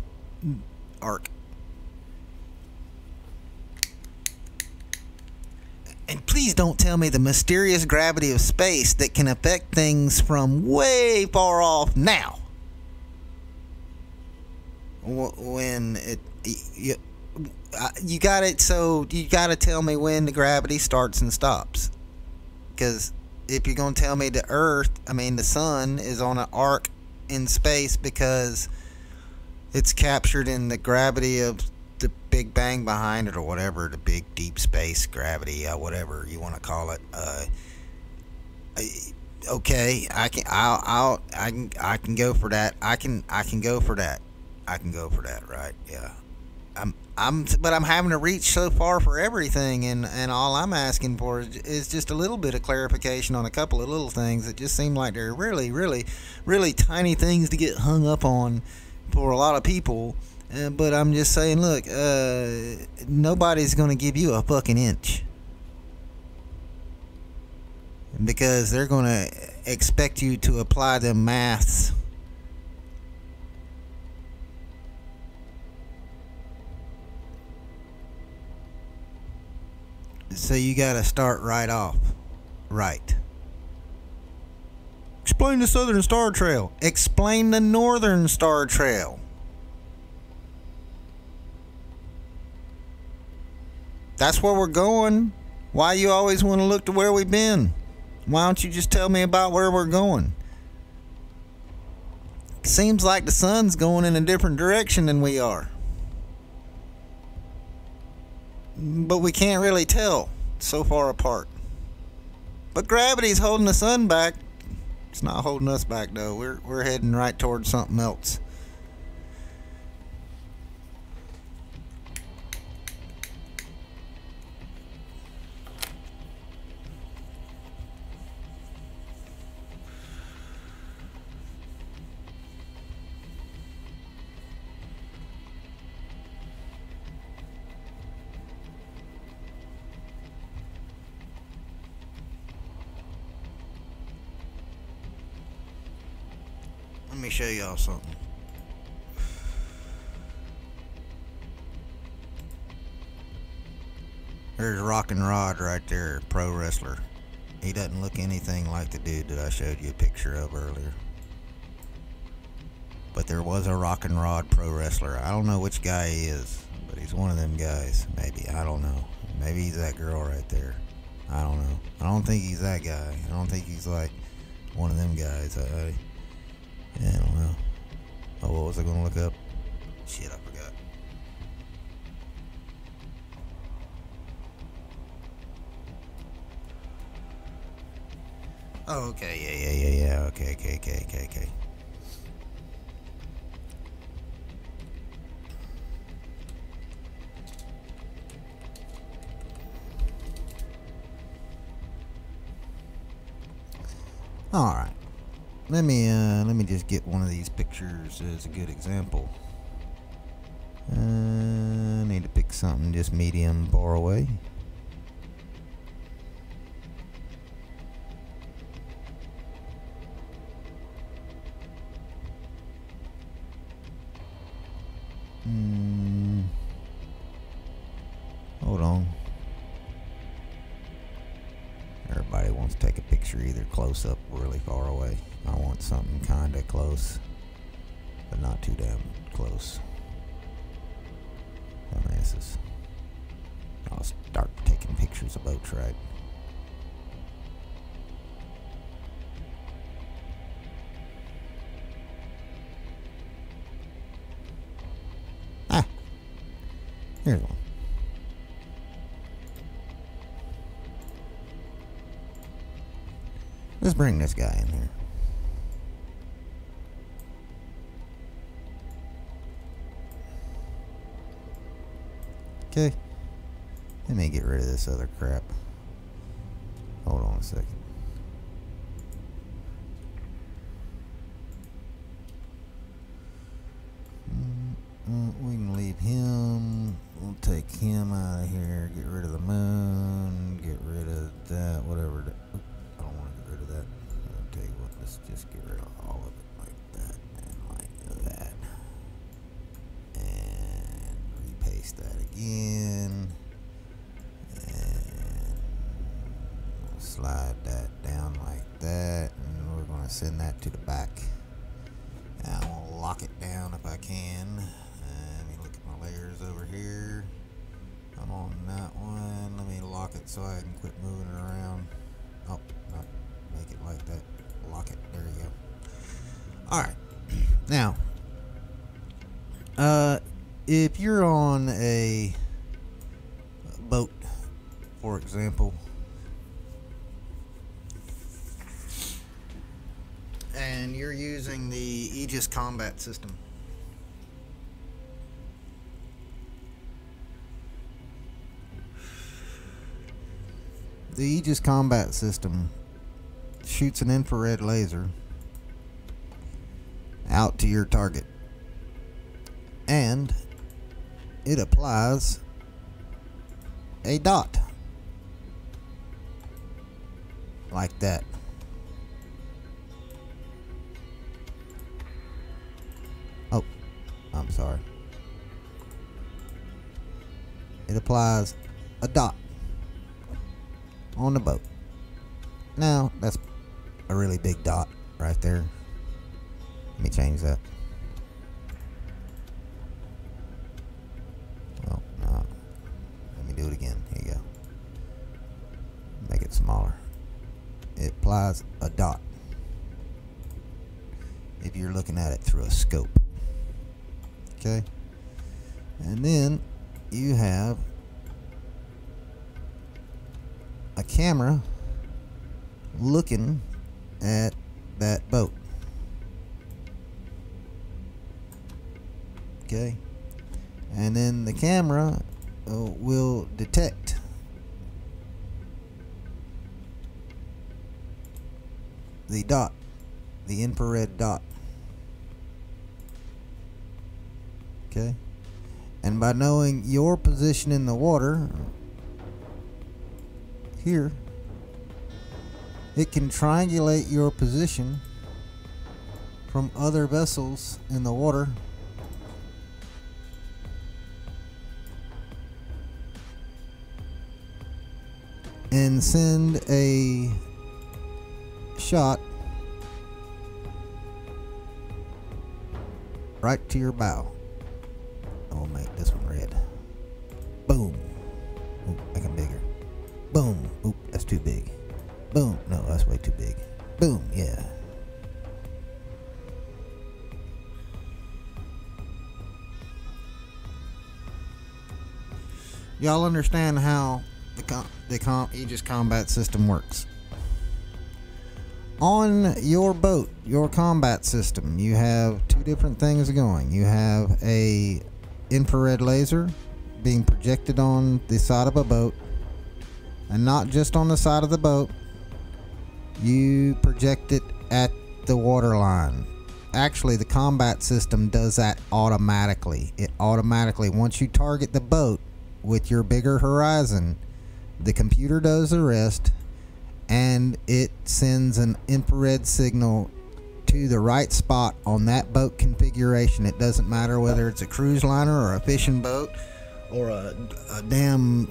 arc? And please don't tell me the mysterious gravity of space that can affect things from way far off now. When you got it, so you got to tell me when the gravity starts and stops. Because if you're going to tell me the sun is on an arc in space because it's captured in the gravity of the Big Bang behind it, or whatever, the big deep space gravity, whatever you want to call it. Okay, I can go for that. I can go for that. I can go for that, right? Yeah. But I'm having to reach so far for everything, and all I'm asking for is just a little bit of clarification on a couple of little things that just seem like they're really, really, really tiny things to get hung up on for a lot of people. But I'm just saying, look, nobody's going to give you a fucking inch, because they're going to expect you to apply them maths. So you got to start right off. Right. Explain the Southern Star Trail. Explain the Northern Star Trail. That's where we're going. Why you always want to look to where we've been? Why don't you just tell me about where we're going? Seems like the sun's going in a different direction than we are. But we can't really tell, so far apart. But gravity's holding the sun back. It's not holding us back though. We're heading right towards something else. Let me show y'all something. There's Rockin' Rod right there, pro wrestler. He doesn't look anything like the dude that I showed you a picture of earlier. But there was a Rockin' Rod pro wrestler. I don't know which guy he is, but he's one of them guys. Maybe, I don't know. Maybe he's that girl right there. I don't know. I don't think he's that guy. I don't think he's like one of them guys. Yeah, I don't know. Oh, what was I gonna look up? Shit, I forgot. Oh, okay, yeah. Okay. All right. Let me just get one of these pictures as a good example. I need to pick something just medium far away. Hold on. Everybody wants to take a picture either close up or really far away. I want something kinda close, but not too damn close. Dumbasses. I'll start taking pictures of boats, right? Ah! Here's one. Let's bring this guy in here. Okay. Let me get rid of this other crap. Hold on a second. We can leave him. We'll take him out of here. Get rid of the moon. Get rid of that. Whatever. I don't want to get rid of that. I'll tell you what. Let's just get rid of all of it like that and like that. And repaste that again. And slide that down like that. And we're going to send that to the back. And I'm going to lock it down if I can. Let me look at my layers over here. I'm on that one. Let me lock it so I can quit moving it around. Oh, not make it like that. Lock it. There you go. Alright. Now, if you're on a boat, for example, and you're using the Aegis combat system, the Aegis combat system shoots an infrared laser out to your target, and it applies a dot like that. Oh, I'm sorry. It applies a dot on the boat. Now, that's a really big dot right there. Let me change that. Oh, no. Let me do it again. Here you go. Make it smaller. It applies a dot if you're looking at it through a scope. Okay? And then you have a camera looking at that boat. Okay? And then the camera will detect the dot, the infrared dot. Okay? And by knowing your position in the water here, it can triangulate your position from other vessels in the water and send a shot right to your bow. I'll make this one red. Boom. Ooh, make them bigger. Boom. Oop, that's too big. Boom. No, that's way too big. Boom. Yeah. Y'all understand how the Aegis combat system works? On your boat, your combat system, you have two different things going. You have a infrared laser being projected on the side of a boat, and not just on the side of the boat. You project it at the water line. Actually, the combat system does that automatically. It automatically, once you target the boat with your bigger horizon, the computer does the rest, and it sends an infrared signal to the right spot on that boat configuration. It doesn't matter whether it's a cruise liner or a fishing boat or a damn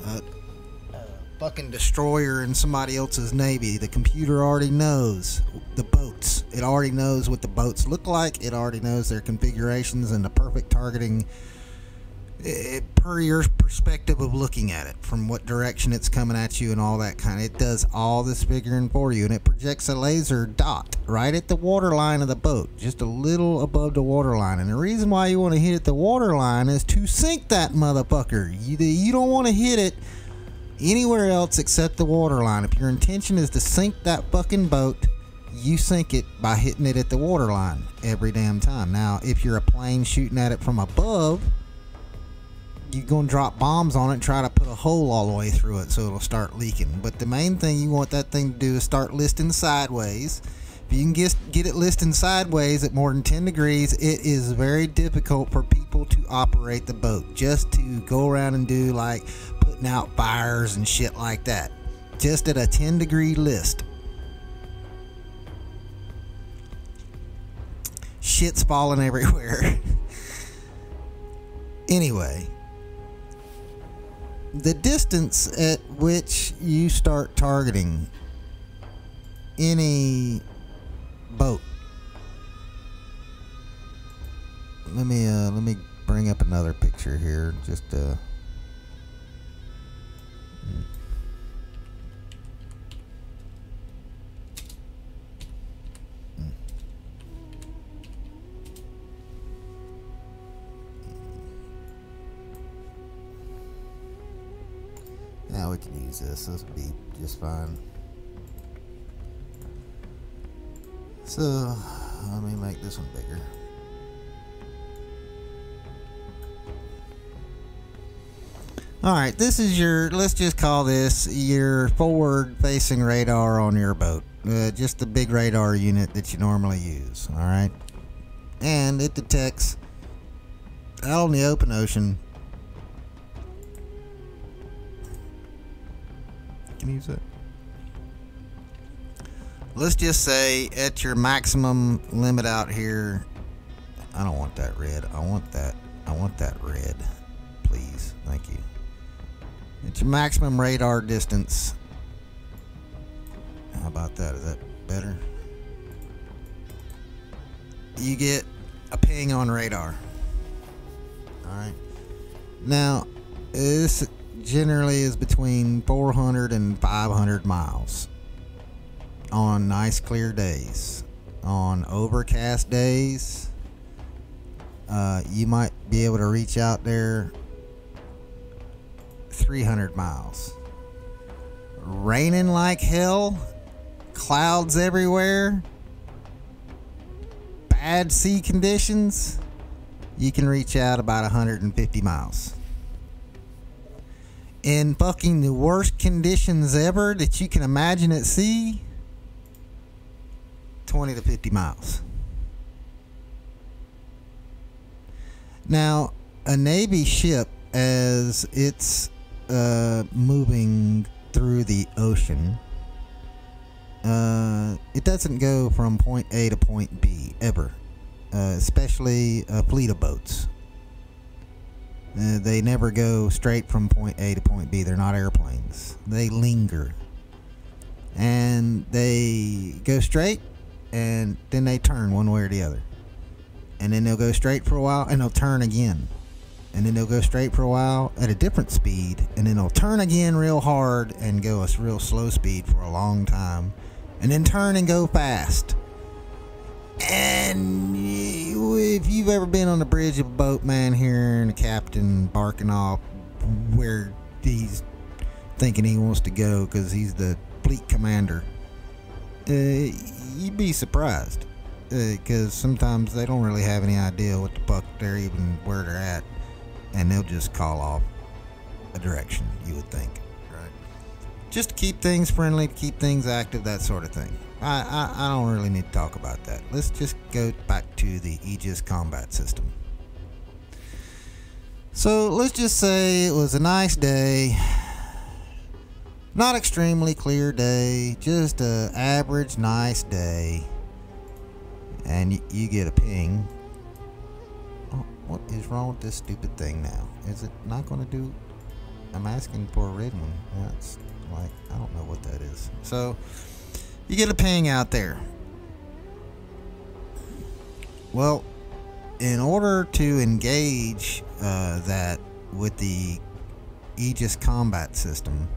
fucking destroyer in somebody else's navy. The computer already knows the boats. It already knows what the boats look like. It already knows their configurations and the perfect targeting per your perspective of looking at it, from what direction it's coming at you and all that kind of. It does all this figuring for you, and it projects a laser dot right at the waterline of the boat, just a little above the waterline. And the reason why you want to hit at the waterline is to sink that motherfucker. You don't want to hit it anywhere else except the waterline. If your intention is to sink that fucking boat, you sink it by hitting it at the waterline every damn time. Now, if you're a plane shooting at it from above, you're going to drop bombs on it and try to put a hole all the way through it so it'll start leaking. But the main thing you want that thing to do is start listing sideways. If you can get it listing sideways at more than 10 degrees, it is very difficult for people to operate the boat. Just to go around and do like putting out fires and shit like that. Just at a 10 degree list. Shit's falling everywhere. Anyway, the distance at which you start targeting any boat. Let me bring up another picture here. Just Now we can use this. This will be just fine. So let me make this one bigger. Alright, this is your, let's just call this your forward facing radar on your boat. Just the big radar unit that you normally use. Alright, and it detects out in the open ocean. Use it. Let's just say at your maximum limit out here. I don't want that red. I want that red, please. Thank you. At your maximum radar distance. How about that? Is that better? You get a ping on radar. Alright. Now, this generally is between 400 and 500 miles on nice clear days. On overcast days, you might be able to reach out there 300 miles. Raining like hell, clouds everywhere, bad sea conditions, you can reach out about 150 miles. In fucking the worst conditions ever that you can imagine at sea, 20 to 50 miles. Now, a Navy ship, as it's moving through the ocean, it doesn't go from point A to point B ever, especially a fleet of boats. They never go straight from point A to point B. They're not airplanes. They linger. And they go straight, and then they turn one way or the other. And then they'll go straight for a while, and they'll turn again. And then they'll go straight for a while at a different speed, and then they'll turn again real hard and go a real slow speed for a long time. And then turn and go fast. And if you've ever been on the bridge of a boat, man, hearing the captain barking off where he's thinking he wants to go because he's the fleet commander, you'd be surprised, because sometimes they don't really have any idea what the fuck they're even where they're at, and they'll just call off a direction, you would think, right? Just to keep things friendly, to keep things active, that sort of thing. I don't really need to talk about that. Let's just go back to the Aegis combat system. So let's just say it was a nice day. Not extremely clear day, just an average nice day. and you get a ping. Oh, what is wrong with this stupid thing now? Is it not going to do? I'm asking for a red one. That's like, I don't know what that is. So you get a ping out there. Well, in order to engage that with the Aegis combat system,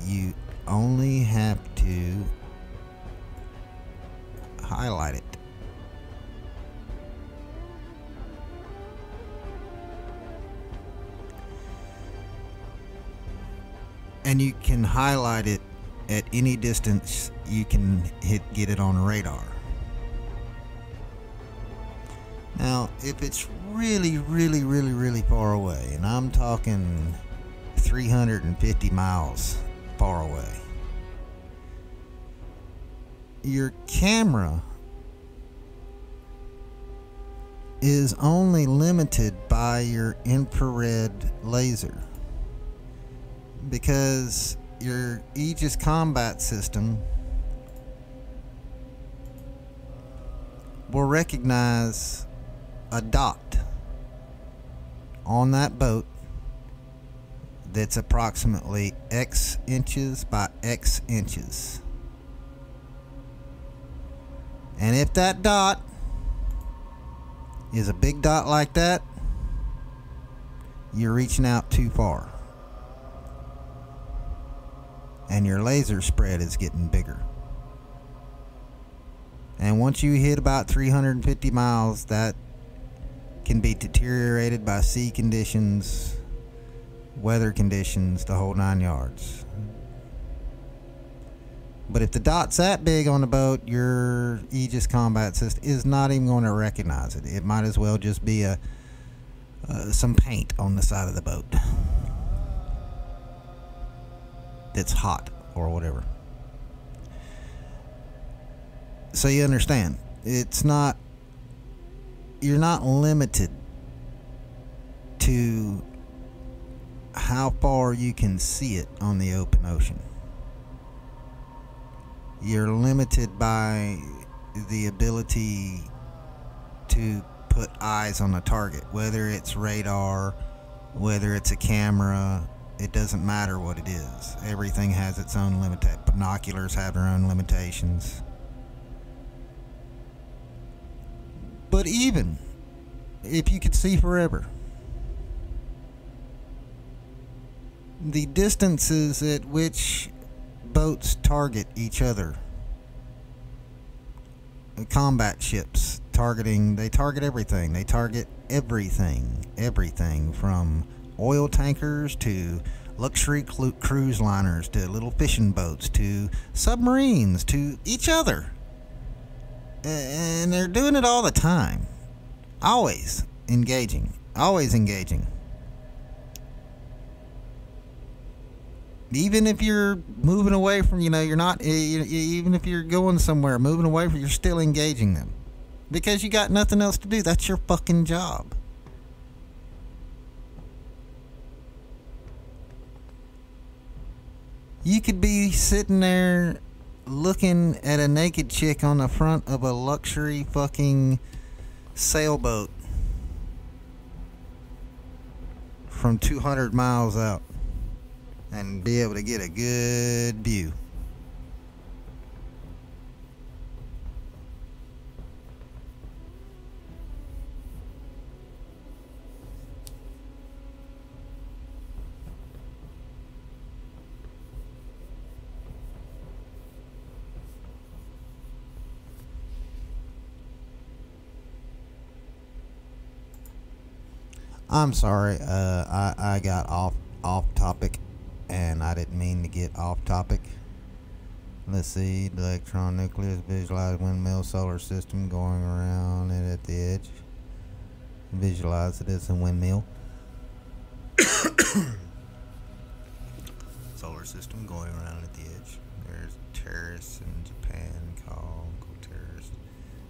you only have to highlight it. And you can highlight it at any distance you can get it on radar. Now, if it's really, really, really, really far away, and I'm talking 350 miles far away, your camera is only limited by your infrared laser, because your Aegis combat system will recognize a dot on that boat that's approximately X inches by X inches. And if that dot is a big dot like that, you're reaching out too far. And your laser spread is getting bigger. And once you hit about 350 miles, that can be deteriorated by sea conditions, weather conditions, the whole 9 yards. But if the dot's that big on the boat, your Aegis combat system is not even going to recognize it. It might as well just be some paint on the side of the boat that's hot or whatever. So you understand, it's not, you're not limited to how far you can see it on the open ocean. You're limited by the ability to put eyes on a target, whether it's radar, whether it's a camera. It doesn't matter what it is. Everything has its own limitations. Binoculars have their own limitations. But even if you could see forever, the distances at which boats target each other, combat ships they target everything. They target everything from oil tankers to luxury cruise liners to little fishing boats to submarines to each other. And they're doing it all the time. Always engaging. Even if you're moving away from, you're not, even if you're going somewhere, moving away from, you're still engaging them. Because you got nothing else to do. That's your fucking job. You could be sitting there looking at a naked chick on the front of a luxury fucking sailboat from 200 miles out and be able to get a good view. I'm sorry, I got off topic, and I didn't mean to get off topic. Let's see, the electron nucleus, visualize windmill solar system going around it at the edge. Visualize it as a windmill. Solar system going around at the edge. There's terrace in Japan called terrace.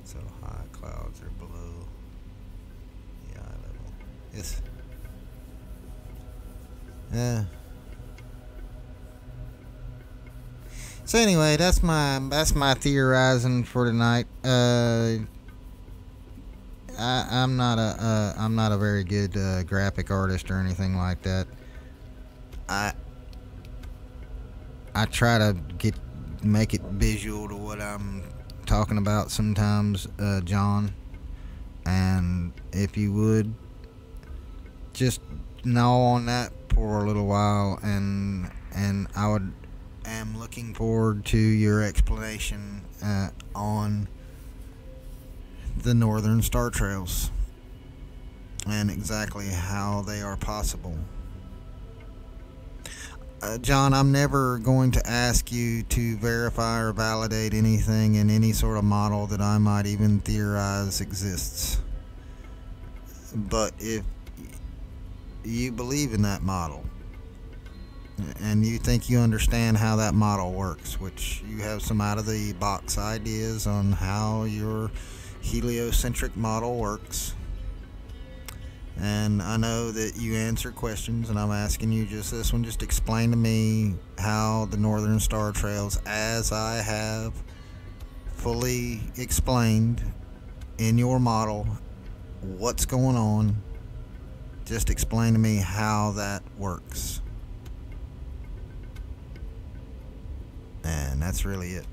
So high clouds are below the eye level. Yes. So anyway, that's my theorizing for tonight. I'm not a very good graphic artist or anything like that. I try to make it visual to what I'm talking about sometimes, John. And if you would just gnaw on that for a little while, and am looking forward to your explanation on the Northern Star Trails and exactly how they are possible. John, I'm never going to ask you to verify or validate anything in any sort of model that I might even theorize exists. But if you believe in that model and you think you understand how that model works, which you have some out of the box ideas on how your heliocentric model works, and I know that you answer questions, and I'm asking you just this one, just explain to me how the Northern Star Trails, as I have fully explained in your model, what's going on. Just explain to me how that works. And that's really it.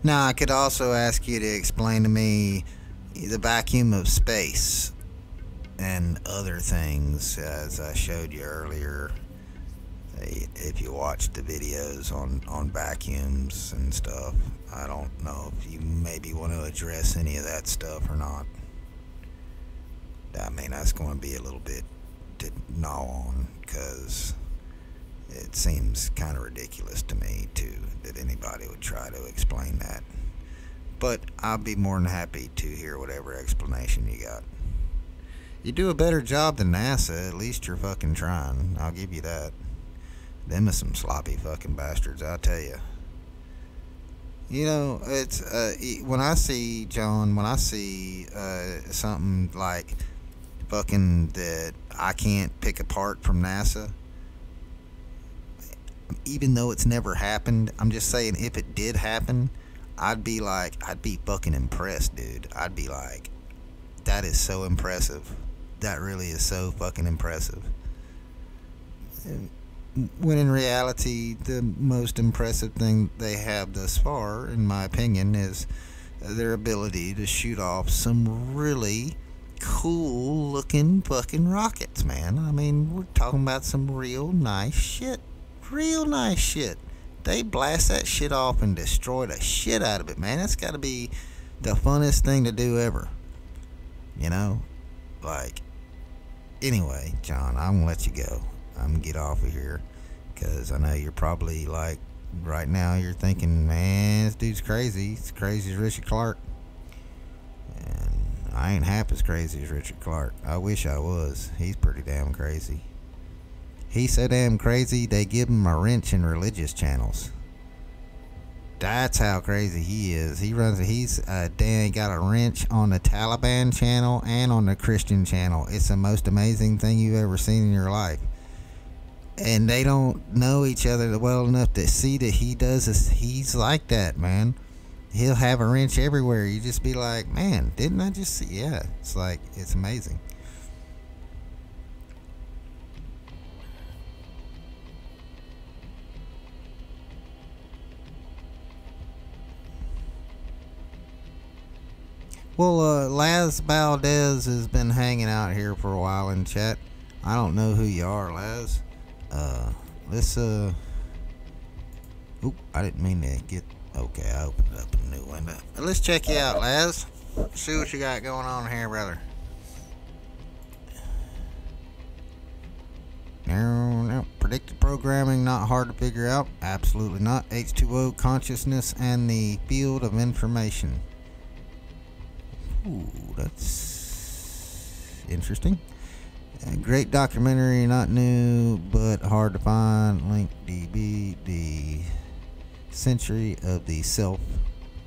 Now, I could also ask you to explain to me the vacuum of space and other things, as I showed you earlier. If you watched the videos on vacuums and stuff, I don't know if you maybe want to address any of that stuff or not. I mean, that's going to be a little bit to gnaw on, because it seems kind of ridiculous to me, too, that anybody would try to explain that. But I'll be more than happy to hear whatever explanation you got. You do a better job than NASA. At least you're fucking trying. I'll give you that. Them are some sloppy fucking bastards, I'll tell you. You know, it's when I see, John, something like fucking that I can't pick apart from NASA, even though it's never happened, I'm just saying, if it did happen, I'd be fucking impressed, dude. I'd be like, that is so impressive. That really is so fucking impressive. When in reality, the most impressive thing they have thus far, in my opinion, is their ability to shoot off some really cool looking fucking rockets, man. I mean, we're talking about some real nice shit. Real nice shit. They blast that shit off and destroy the shit out of it, man. That's got to be the funnest thing to do ever. You know? Like, anyway, John, I'm gonna let you go. I'm gonna get off of here, because I know you're probably like, right now you're thinking, man, this dude's crazy. He's crazy as Richard Clark. And I ain't half as crazy as Richard Clark. I wish I was. He's pretty damn crazy. He's so damn crazy, they give him a wrench in religious channels. That's how crazy he is. He's got a wrench on the Taliban channel and on the Christian channel. It's the most amazing thing you've ever seen in your life. And they don't know each other well enough to see that he does this. He's like that, man. He'll have a wrench everywhere. You just be like, man, didn't I just see? Yeah, it's like, it's amazing. Well, Laz Valdez has been hanging out here for a while in chat. I don't know who you are, Laz. Let's, oop, I didn't mean to get, okay, I opened up a new window. Let's check you out, Laz. See what you got going on here, brother. No. Predictive programming, not hard to figure out. Absolutely not. H2O, consciousness, and the field of information. Ooh, that's interesting. A great documentary, not new, but hard to find. Link DB, the Century of the Self.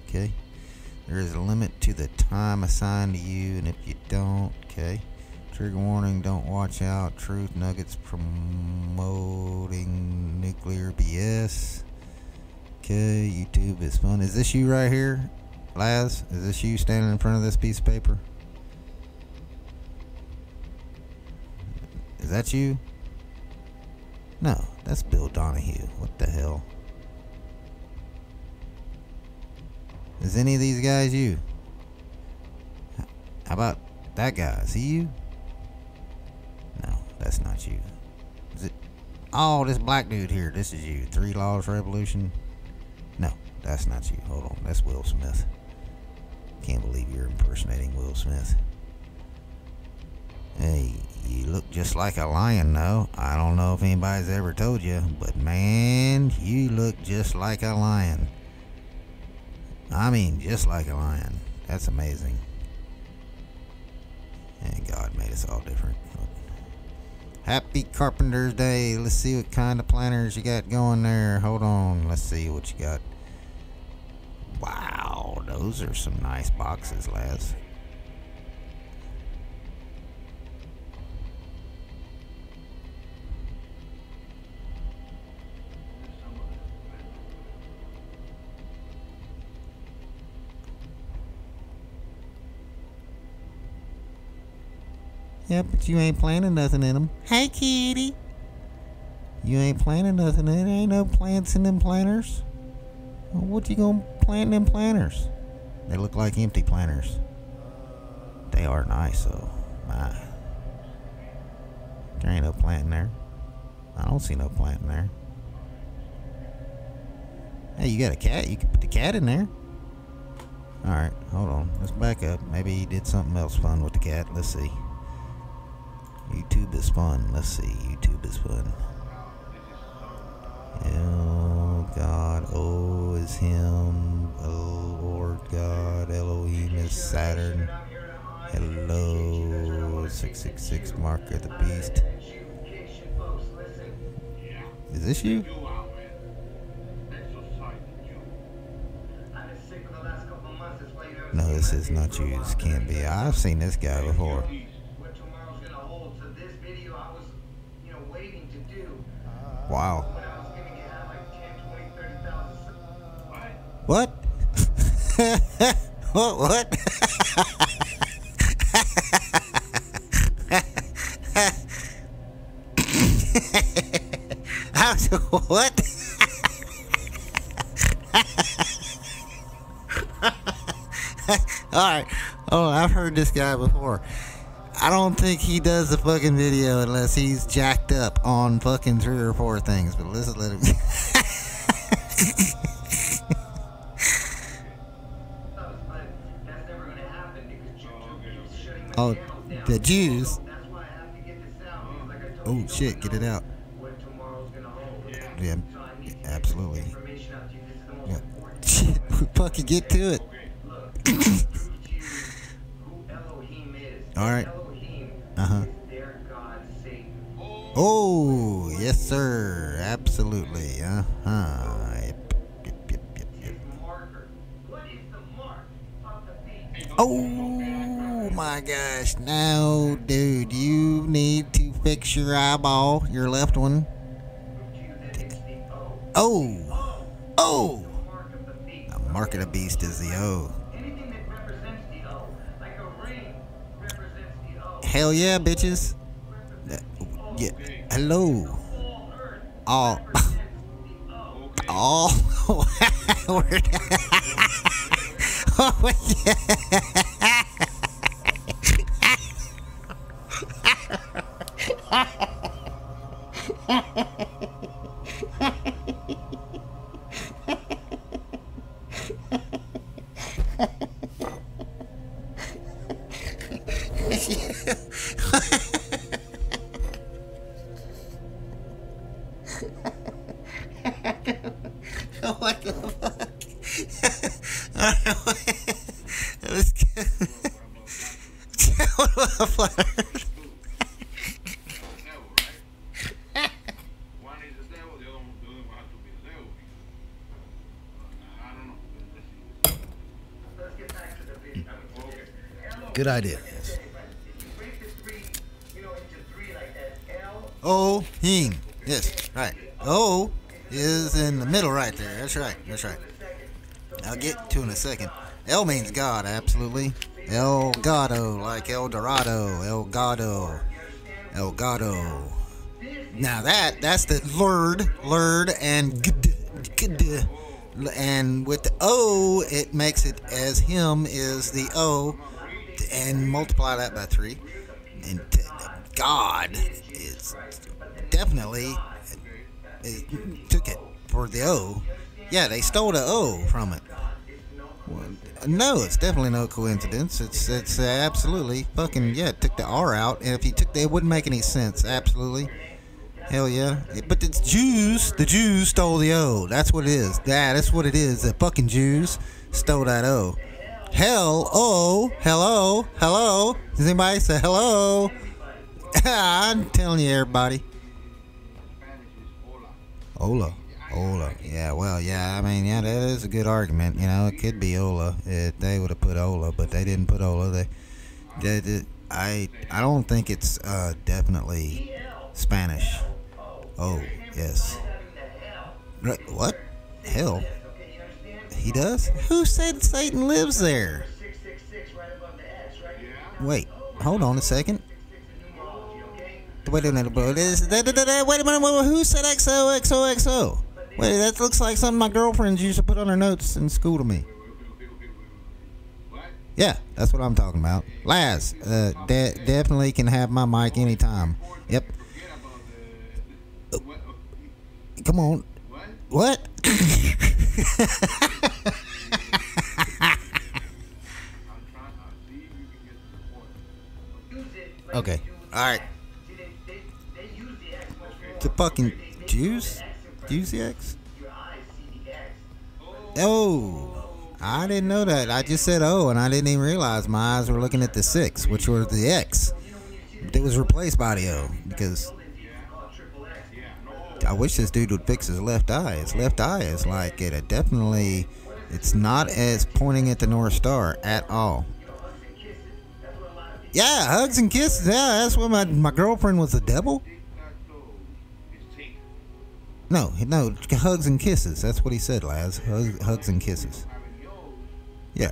Okay. There is a limit to the time assigned to you, and if you don't Okay. Trigger warning, don't watch out. Truth nuggets promoting nuclear BS. Okay, YouTube is fun. Is this you right here, Laz? Is this you standing in front of this piece of paper? Is that you? No, that's Bill Donahue. What the hell? Is any of these guys you? How about that guy? Is he you? No, that's not you. Is it? Oh, this black dude here. This is you. 3 Laws Revolution. No, that's not you. Hold on. That's Will Smith. Can't believe you're impersonating Will Smith. Hey, you look just like a lion, though. I don't know if anybody's ever told you, but man, you look just like a lion. I mean, just like a lion. That's amazing. And God made us all different. Happy Carpenter's Day. Let's see what kind of planners you got going there. Hold on. Let's see what you got. Wow, those are some nice boxes, Laz. Yeah, but you ain't planting nothing in them. Hey, kitty. You ain't planting nothing in it. Ain't no plants in them planters. Well, what you gonna plant in them planters? They look like empty planters. They are nice, though. My. There ain't no plant in there. I don't see no plant in there. Hey, you got a cat. You can put the cat in there. Alright, hold on. Let's back up. Maybe he did something else fun with the cat. Let's see. YouTube is fun. Let's see. YouTube is fun. Oh God. Oh is him. Oh Lord God. Elohim is Saturn. Hello. 666 Mark of the Beast. Is this you? No, this is not you. This can't be. I've seen this guy before. Wow. What? What? What? Alright. Oh, I've heard this guy before. I don't think he does the fucking video unless he's jacked up on fucking 3 or 4 things, but let's let him. Oh, the Jews. Oh shit, get it out. Yeah, absolutely. Yeah. Shit, fucking get to it. Alright. Oh, yes, sir. Absolutely. Yep. Oh, my gosh. Now, dude, you need to fix your eyeball, your left one. Oh. Oh. The mark of the beast is the O. Hell yeah, bitches. Yeah. Hello. Oh. Oh. Oh, yeah. What the fuck? Let's go. Good idea. Yes. O, him. Yes, right. O is in the middle right there. That's right. That's right. I'll get to in a second. El means God, absolutely. El Gato, like El Dorado. El Gato. El Gato. Now that's the lurd, and gd. And with the O, it makes it as him is the O, and multiply that by 3. And God is definitely took it for the O. Yeah, they stole the O from it. No, it's definitely no coincidence. It's absolutely fucking, yeah, it took the R out, and if you took it wouldn't make any sense. Absolutely. Hell yeah. But the Jews stole the O. That's what it is. That's what it is. The fucking Jews stole that O. Hell, oh, hello. Does anybody say hello? I'm telling you, everybody. Ola. Yeah, well, yeah, I mean, yeah, that is a good argument. You know, it could be Ola if they would have put Ola, but they didn't put Ola. I don't think it's definitely Spanish. Oh, yes. What? Hell? He does? Who said Satan lives there? Wait, hold on a second. Wait a minute, bro. Wait a minute. Who said XOXOXO? Wait, that looks like something my girlfriends used to put on her notes in school to me. Yeah, that's what I'm talking about. Laz, definitely can have my mic anytime. Yep. Come on. What? Okay. Alright. The fucking Jews? Use the X? Oh, I didn't know that. I just said oh, and I didn't even realize my eyes were looking at the 6, which was the X. It was replaced by the O, because I wish this dude would fix his left eye. His left eye is like it definitely, it's not as pointing at the North Star at all. Yeah, hugs and kisses. Yeah, that's what my girlfriend was the devil. No, hugs and kisses. That's what he said, Laz. Hugs and kisses. Yeah.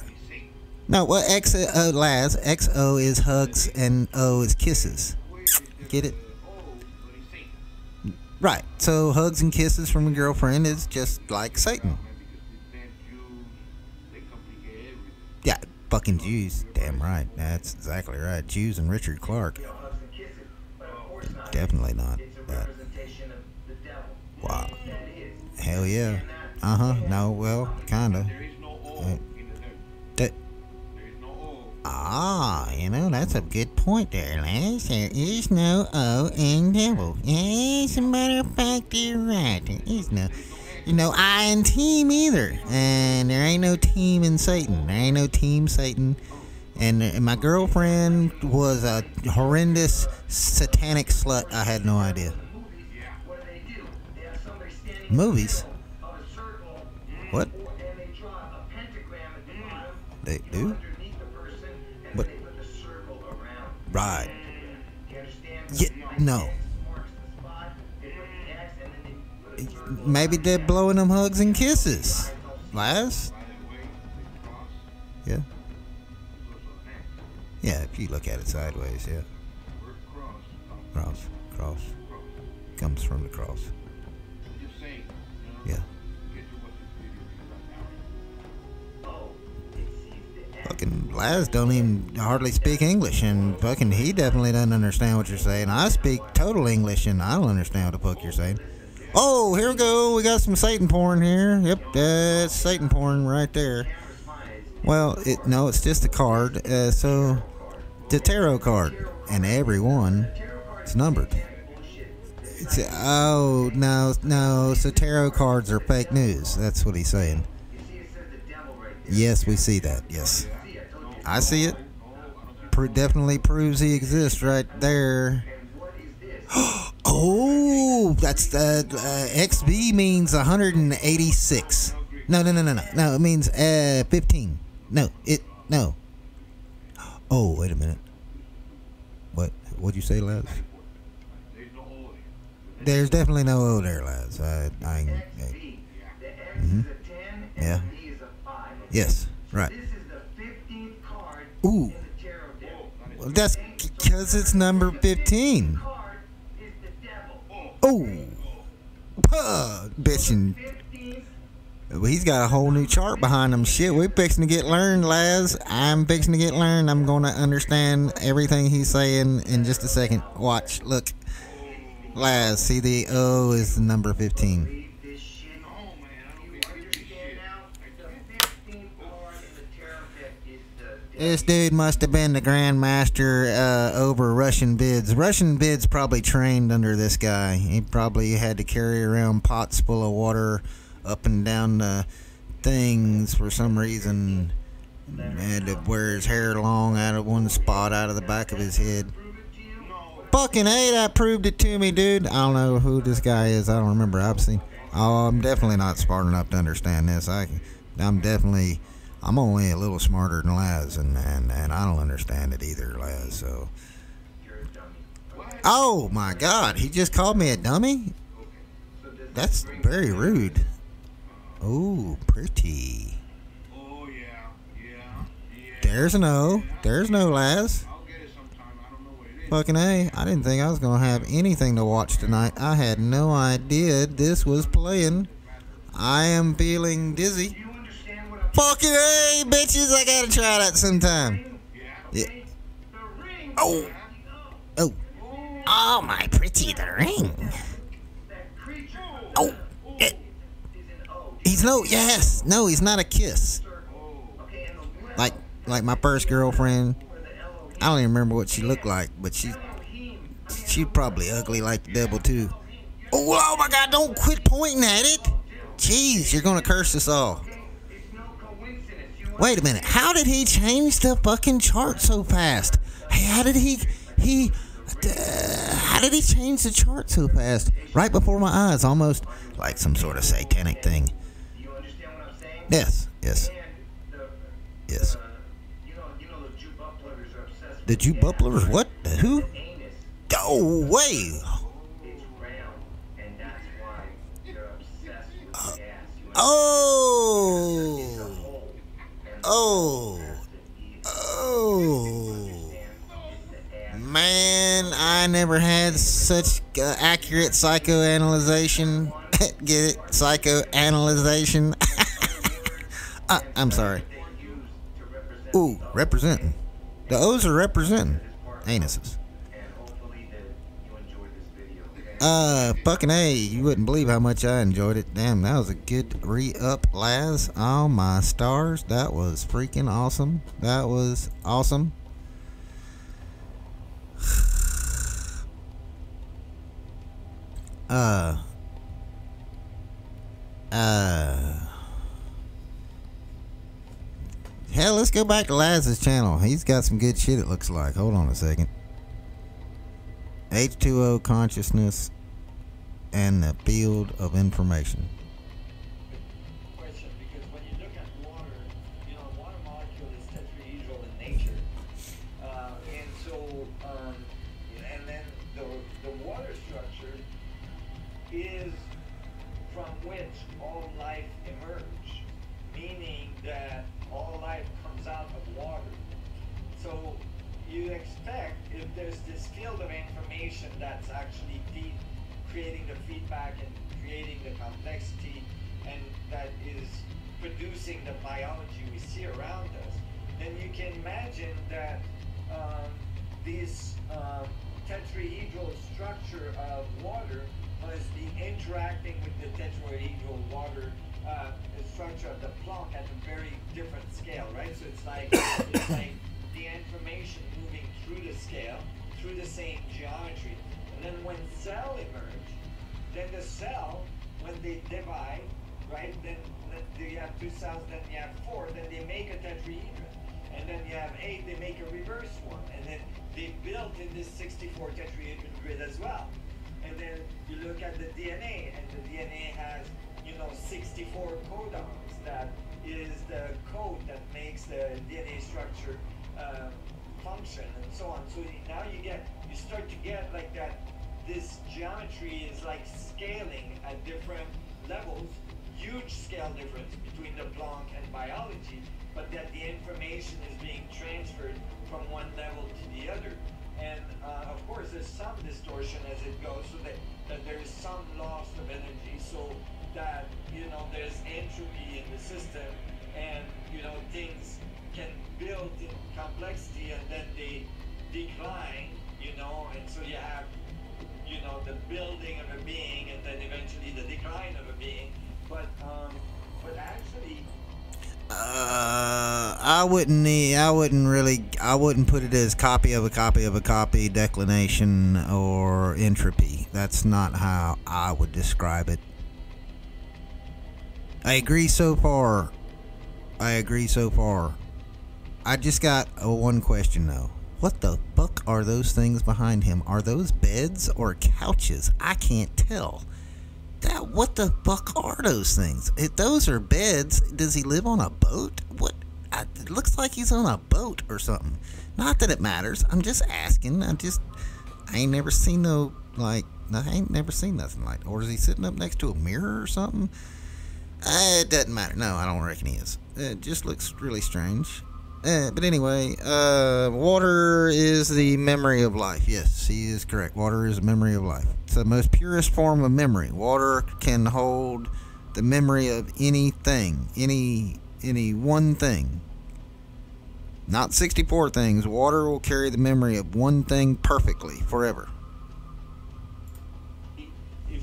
No, well, Laz, XO is hugs and O is kisses. Get it? Right. So hugs and kisses from a girlfriend is just like Satan. Yeah, fucking Jews. Damn right. That's exactly right. Jews and Richard Clark. Definitely not that. Wow. Hell yeah. No, well, kinda. You know, that's a good point there, Lance. There is no O in devil. As a matter of fact, you're right. There is no I in team either. And there ain't no team in Satan. There ain't no team Satan. And my girlfriend was a horrendous satanic slut. I had no idea. Movies? What? They do? What? Right. Yeah, no. Maybe they're blowing them hugs and kisses. Laz? Yeah. Yeah, if you look at it sideways, yeah. Cross. Comes from the cross. Yeah. Fucking Laz don't even hardly speak English, and fucking he definitely doesn't understand what you're saying. I speak total English, and I don't understand what the fuck you're saying. Oh, here we go. We got some Satan porn here. Yep, that's Satan porn right there. Well, it's just a card. So the tarot card, and every one is numbered. Oh, no. So tarot cards are fake news. That's what he's saying. Yes, we see that. Yes. I see it. Definitely proves he exists right there. Oh, that's the XB means 186. No. No, it means 15. No. Oh, wait a minute. What'd you say, Laz? There's definitely no O there, lads. Mhm. Yeah. Yes. Right. Ooh. Well, that's because it's number 15. Oh. Bitchin'. Well, he's got a whole new chart behind him. Shit, we're fixing to get learned, Laz. I'm fixing to get learned. I'm going to understand everything he's saying in just a second. Watch. Look. Laz, see the O is the number 15. This dude must have been the grandmaster over Russian bids. Russian bids probably trained under this guy. He probably had to carry around pots full of water up and down the things for some reason. Had to wear his hair long out of one spot out of the back of his head. Fucking A, that proved it to me, dude. I don't know who this guy is. I don't remember. I'm definitely not smart enough to understand this. I'm only a little smarter than Laz, and I don't understand it either, Laz. So, oh my God, he just called me a dummy. That's very rude. Oh, pretty. There's an O. There's no Laz. Fucking A, I didn't think I was gonna have anything to watch tonight. I had no idea this was playing. I am feeling dizzy. Fucking A, bitches, I gotta try that sometime. Yeah. Oh. Oh. Oh, my pretty, the ring. Oh. He's he's not a kiss. Like my first girlfriend. I don't even remember what she looked like, but she's probably ugly like the devil too. Oh my God, don't quit pointing at it. Jeez, you're gonna curse us all. Wait a minute, how did he change the fucking chart so fast? Hey, how did he change the chart so fast? Right before my eyes, almost like some sort of satanic thing. Yes. The Jew buplers? What? Who? Go away! Man, I never had such accurate psychoanalyzation. Get it? Psychoanalyzation. I'm sorry. Ooh, representing. The O's are representing anuses. Fucking A, you wouldn't believe how much I enjoyed it. Damn, that was a good re-up, Laz. Oh my stars, that was freaking awesome. That was awesome. Hell, let's go back to Laz's channel. He's got some good shit, it looks like. Hold on a second. H2O consciousness and the field of information. Question, because when you look at water, water molecule is tetrahedral in nature. And so, and then the water structure is from which all life emerged, meaning that all life comes out of water. So you expect, if there's this field of information that's actually creating the feedback and creating the complexity, and that is producing the biology we see around us, then you can imagine that this tetrahedral structure of water must be interacting with the tetrahedral water structure of the Planck at a very different scale, right? So it's like the information moving through the scale, through the same geometry. And then when cell emerge, then the cell, when they divide, right, then you have 2 cells, then you have 4, then they make a tetrahedron. And then you have 8, they make a reverse one. And then they built in this 64 tetrahedron grid as well. And then you look at the DNA, and the DNA has 64 codons. That is the code that makes the DNA structure function, and so on. So now you start to get like that this geometry is like scaling at different levels, huge scale difference between the Planck and biology, but that the information is being transferred from one level to the other. And of course, there's some distortion as it goes, so that there is some loss of energy, so that, you know, there's entropy in the system, and, you know, things can build in complexity and then they decline, you know, and so you have, you know, the building of a being and then eventually the decline of a being. But actually, I wouldn't put it as copy of a copy of a copy, declination, or entropy. That's not how I would describe it. I agree so far. I just got one question though. What the fuck are those things behind him? Are those beds or couches? I can't tell. What the fuck are those things? If those are beds, does he live on a boat? It looks like he's on a boat or something. Not that it matters. I'm just asking. I ain't never seen nothing like. Or is he sitting up next to a mirror or something? It doesn't matter. No, I don't reckon he is. It just looks really strange. But anyway, water is the memory of life. Yes, he is correct. Water is a memory of life. It's the most purest form of memory. Water can hold the memory of anything, any one thing. Not 64 things. Water will carry the memory of one thing perfectly, forever.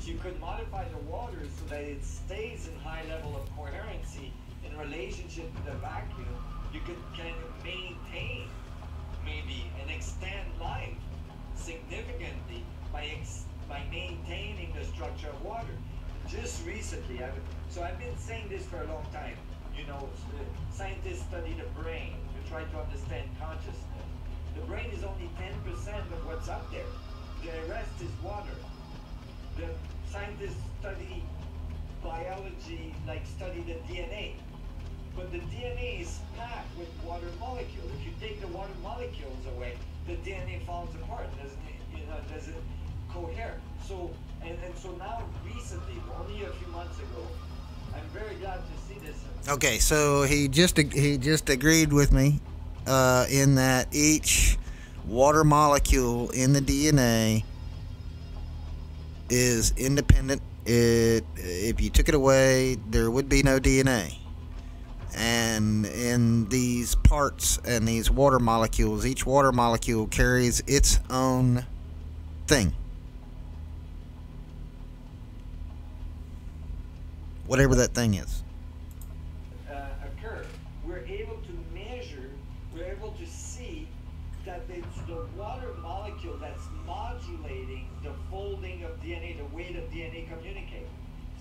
if you could modify the water so that it stays in high level of coherency in relationship to the vacuum, you could kind of maintain maybe and extend life significantly by maintaining the structure of water. Just recently, I've been saying this for a long time. You know, scientists study the brain to try to understand consciousness. The brain is only 10% of what's up there. The rest is water. The scientists study biology, like study the DNA. But the DNA is packed with water molecules. If you take the water molecules away, the DNA falls apart. Doesn't cohere. So so now recently, only a few months ago, I'm very glad to see this. Okay, so he just agreed with me in that each water molecule in the DNA is independent. If you took it away, there would be no DNA. And in these parts and these water molecules, each water molecule carries its own thing. Whatever that thing is. Occur. We're able to measure, we're able to see that it's the water molecule that's modulating the folding of DNA, the way that DNA communicates.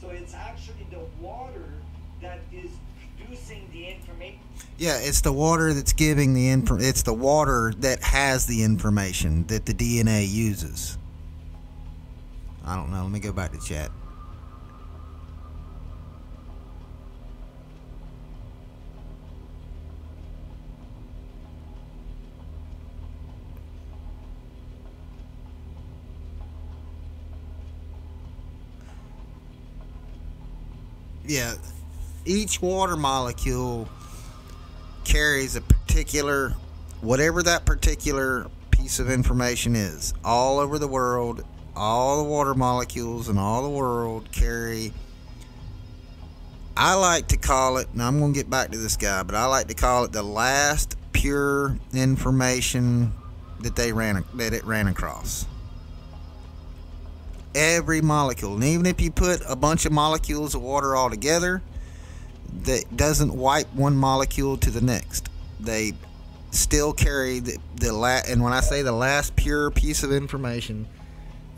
So it's actually the water that is producing the information. Yeah, it's the water that's giving the it's the water that has the information that the DNA uses. I don't know. Let me go back to chat. Yeah, each water molecule carries a particular, whatever that particular piece of information is. All over the world, all the water molecules in all the world carry, I like to call it, and I'm going to get back to this guy, but I like to call it the last pure information that it ran across. Every molecule, and even if you put a bunch of molecules of water all together, that doesn't wipe one molecule to the next. They still carry the last, and when I say the last pure piece of information,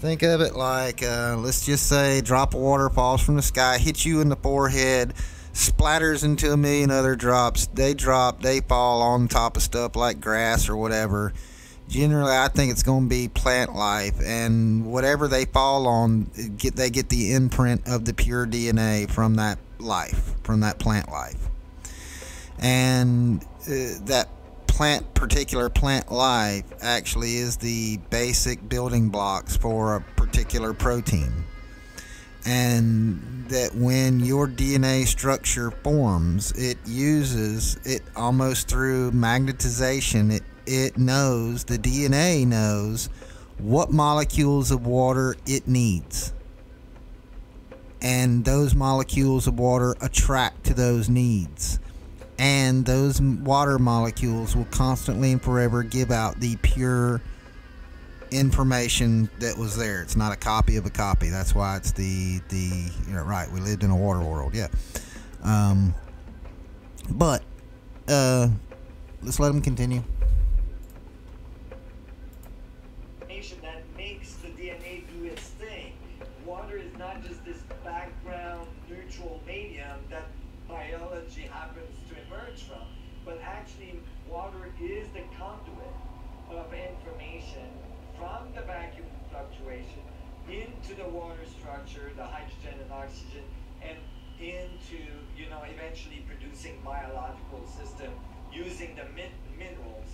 think of it like, let's just say a drop of water falls from the sky, hits you in the forehead, splatters into a million other drops. They fall on top of stuff like grass or whatever. Generally, I think it's going to be plant life, and whatever they fall on, they get the imprint of the pure DNA from that life, from that plant life. And that particular plant life actually is the basic building blocks for a particular protein. And that when your DNA structure forms, it uses it almost through magnetization. It knows, the DNA knows what molecules of water it needs. And those molecules of water attract to those needs. And those water molecules will constantly and forever give out the pure information that was there. It's not a copy of a copy. That's why it's right, we lived in a water world, yeah. But let's let them continue. That makes the DNA do its thing. Water is not just this background neutral medium that biology happens to emerge from, but actually water is the conduit of information from the vacuum fluctuation into the water structure, the hydrogen and oxygen, and into, eventually producing biological system using the minerals,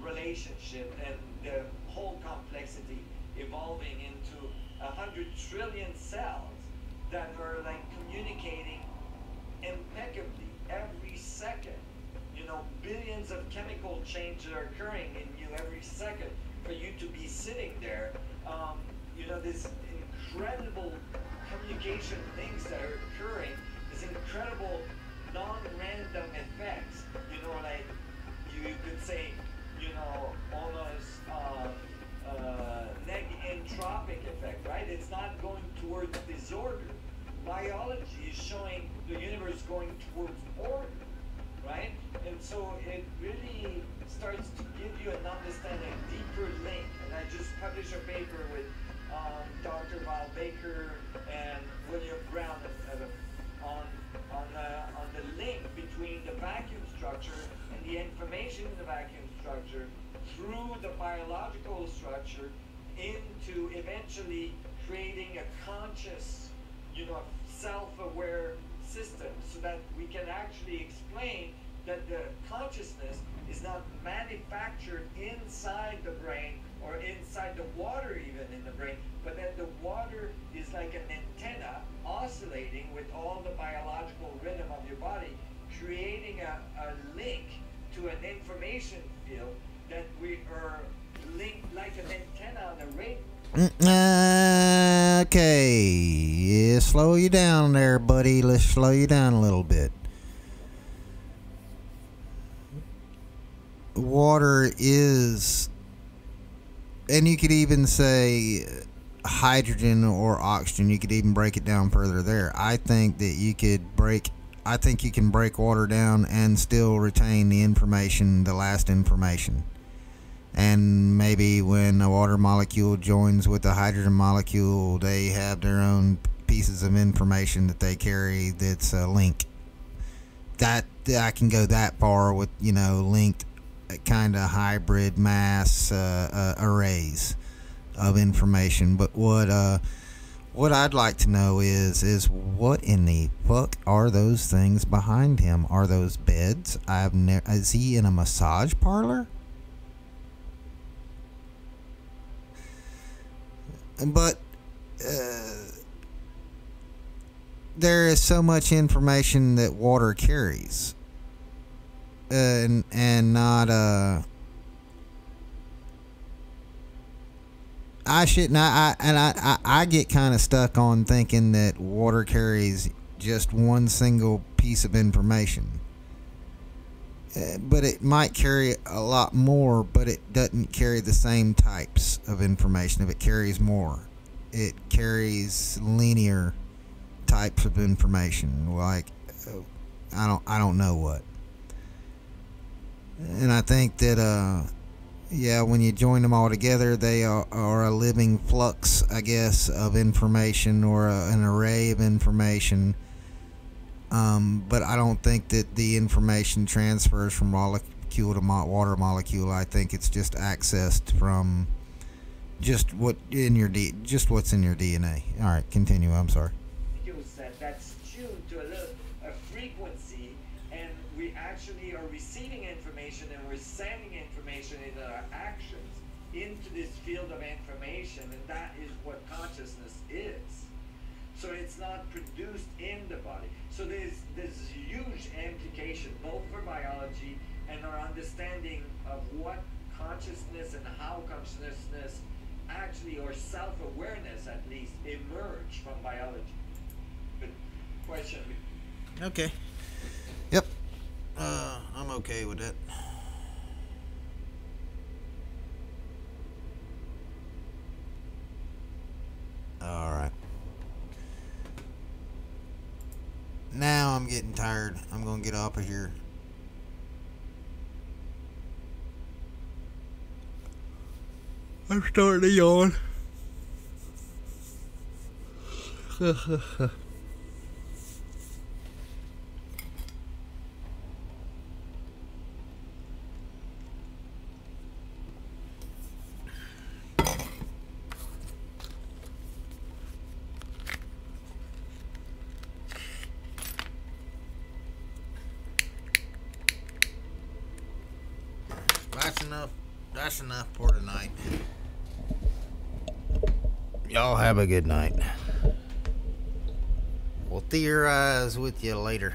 relationship and the whole complexity evolving into 100 trillion cells that are like communicating impeccably every second. Billions of chemical changes are occurring in you every second for you to be sitting there. This incredible communication things that are occurring, this incredible non-random effects, like you could say, almost entropic effect, right? It's not going towards disorder. Biology is showing the universe going towards order, right? And so it really starts to give you an understanding, a deeper link. And I just published a paper with Dr. Val Baker and William Brown on the link between the vacuum structure and the information in the vacuum structure through the biological structure into eventually creating a conscious, self-aware system, so that we can actually explain that the consciousness is not manufactured inside the brain or inside the water even in the brain, but that the water is like an antenna oscillating with all the biological rhythm of your body, creating a link to an information field that we are linked like an antenna on a radio. Okay, yeah, slow you down there, buddy. Let's slow you down a little bit. Water is, and you could even say hydrogen or oxygen. You could even break it down further there. I think that you can break water down and still retain the information, the last information. And maybe when a water molecule joins with a hydrogen molecule, they have their own pieces of information that they carry that's a link. That I can go that far with, linked kind of hybrid mass arrays of information. But what I'd like to know is what in the fuck are those things behind him? Are those beds? Is he in a massage parlor? But there is so much information that water carries, and not I get kind of stuck on thinking that water carries just one single piece of information. But it might carry a lot more, but it doesn't carry the same types of information. If it carries more, it carries linear types of information, like I don't know what. And I think that when you join them all together, they are a living flux, I guess, of information, or an array of information. But I don't think that the information transfers from molecule to water molecule. I think it's just accessed from just what's in your DNA. All right, continue. I'm sorry. That's tuned to a frequency, and we actually are receiving information and we're sending information in our actions into this field of information, and that is what consciousness is. So it's not produced in the body. So there's huge implication both for biology and our understanding of what consciousness and how consciousness actually, or self-awareness at least, emerge from biology. Good question. Okay. Yep. I'm okay with that. All right. Now I'm getting tired. I'm gonna get off of here. I'm starting to yawn. That's enough. That's enough for tonight. Y'all have a good night. We'll theorize with you later.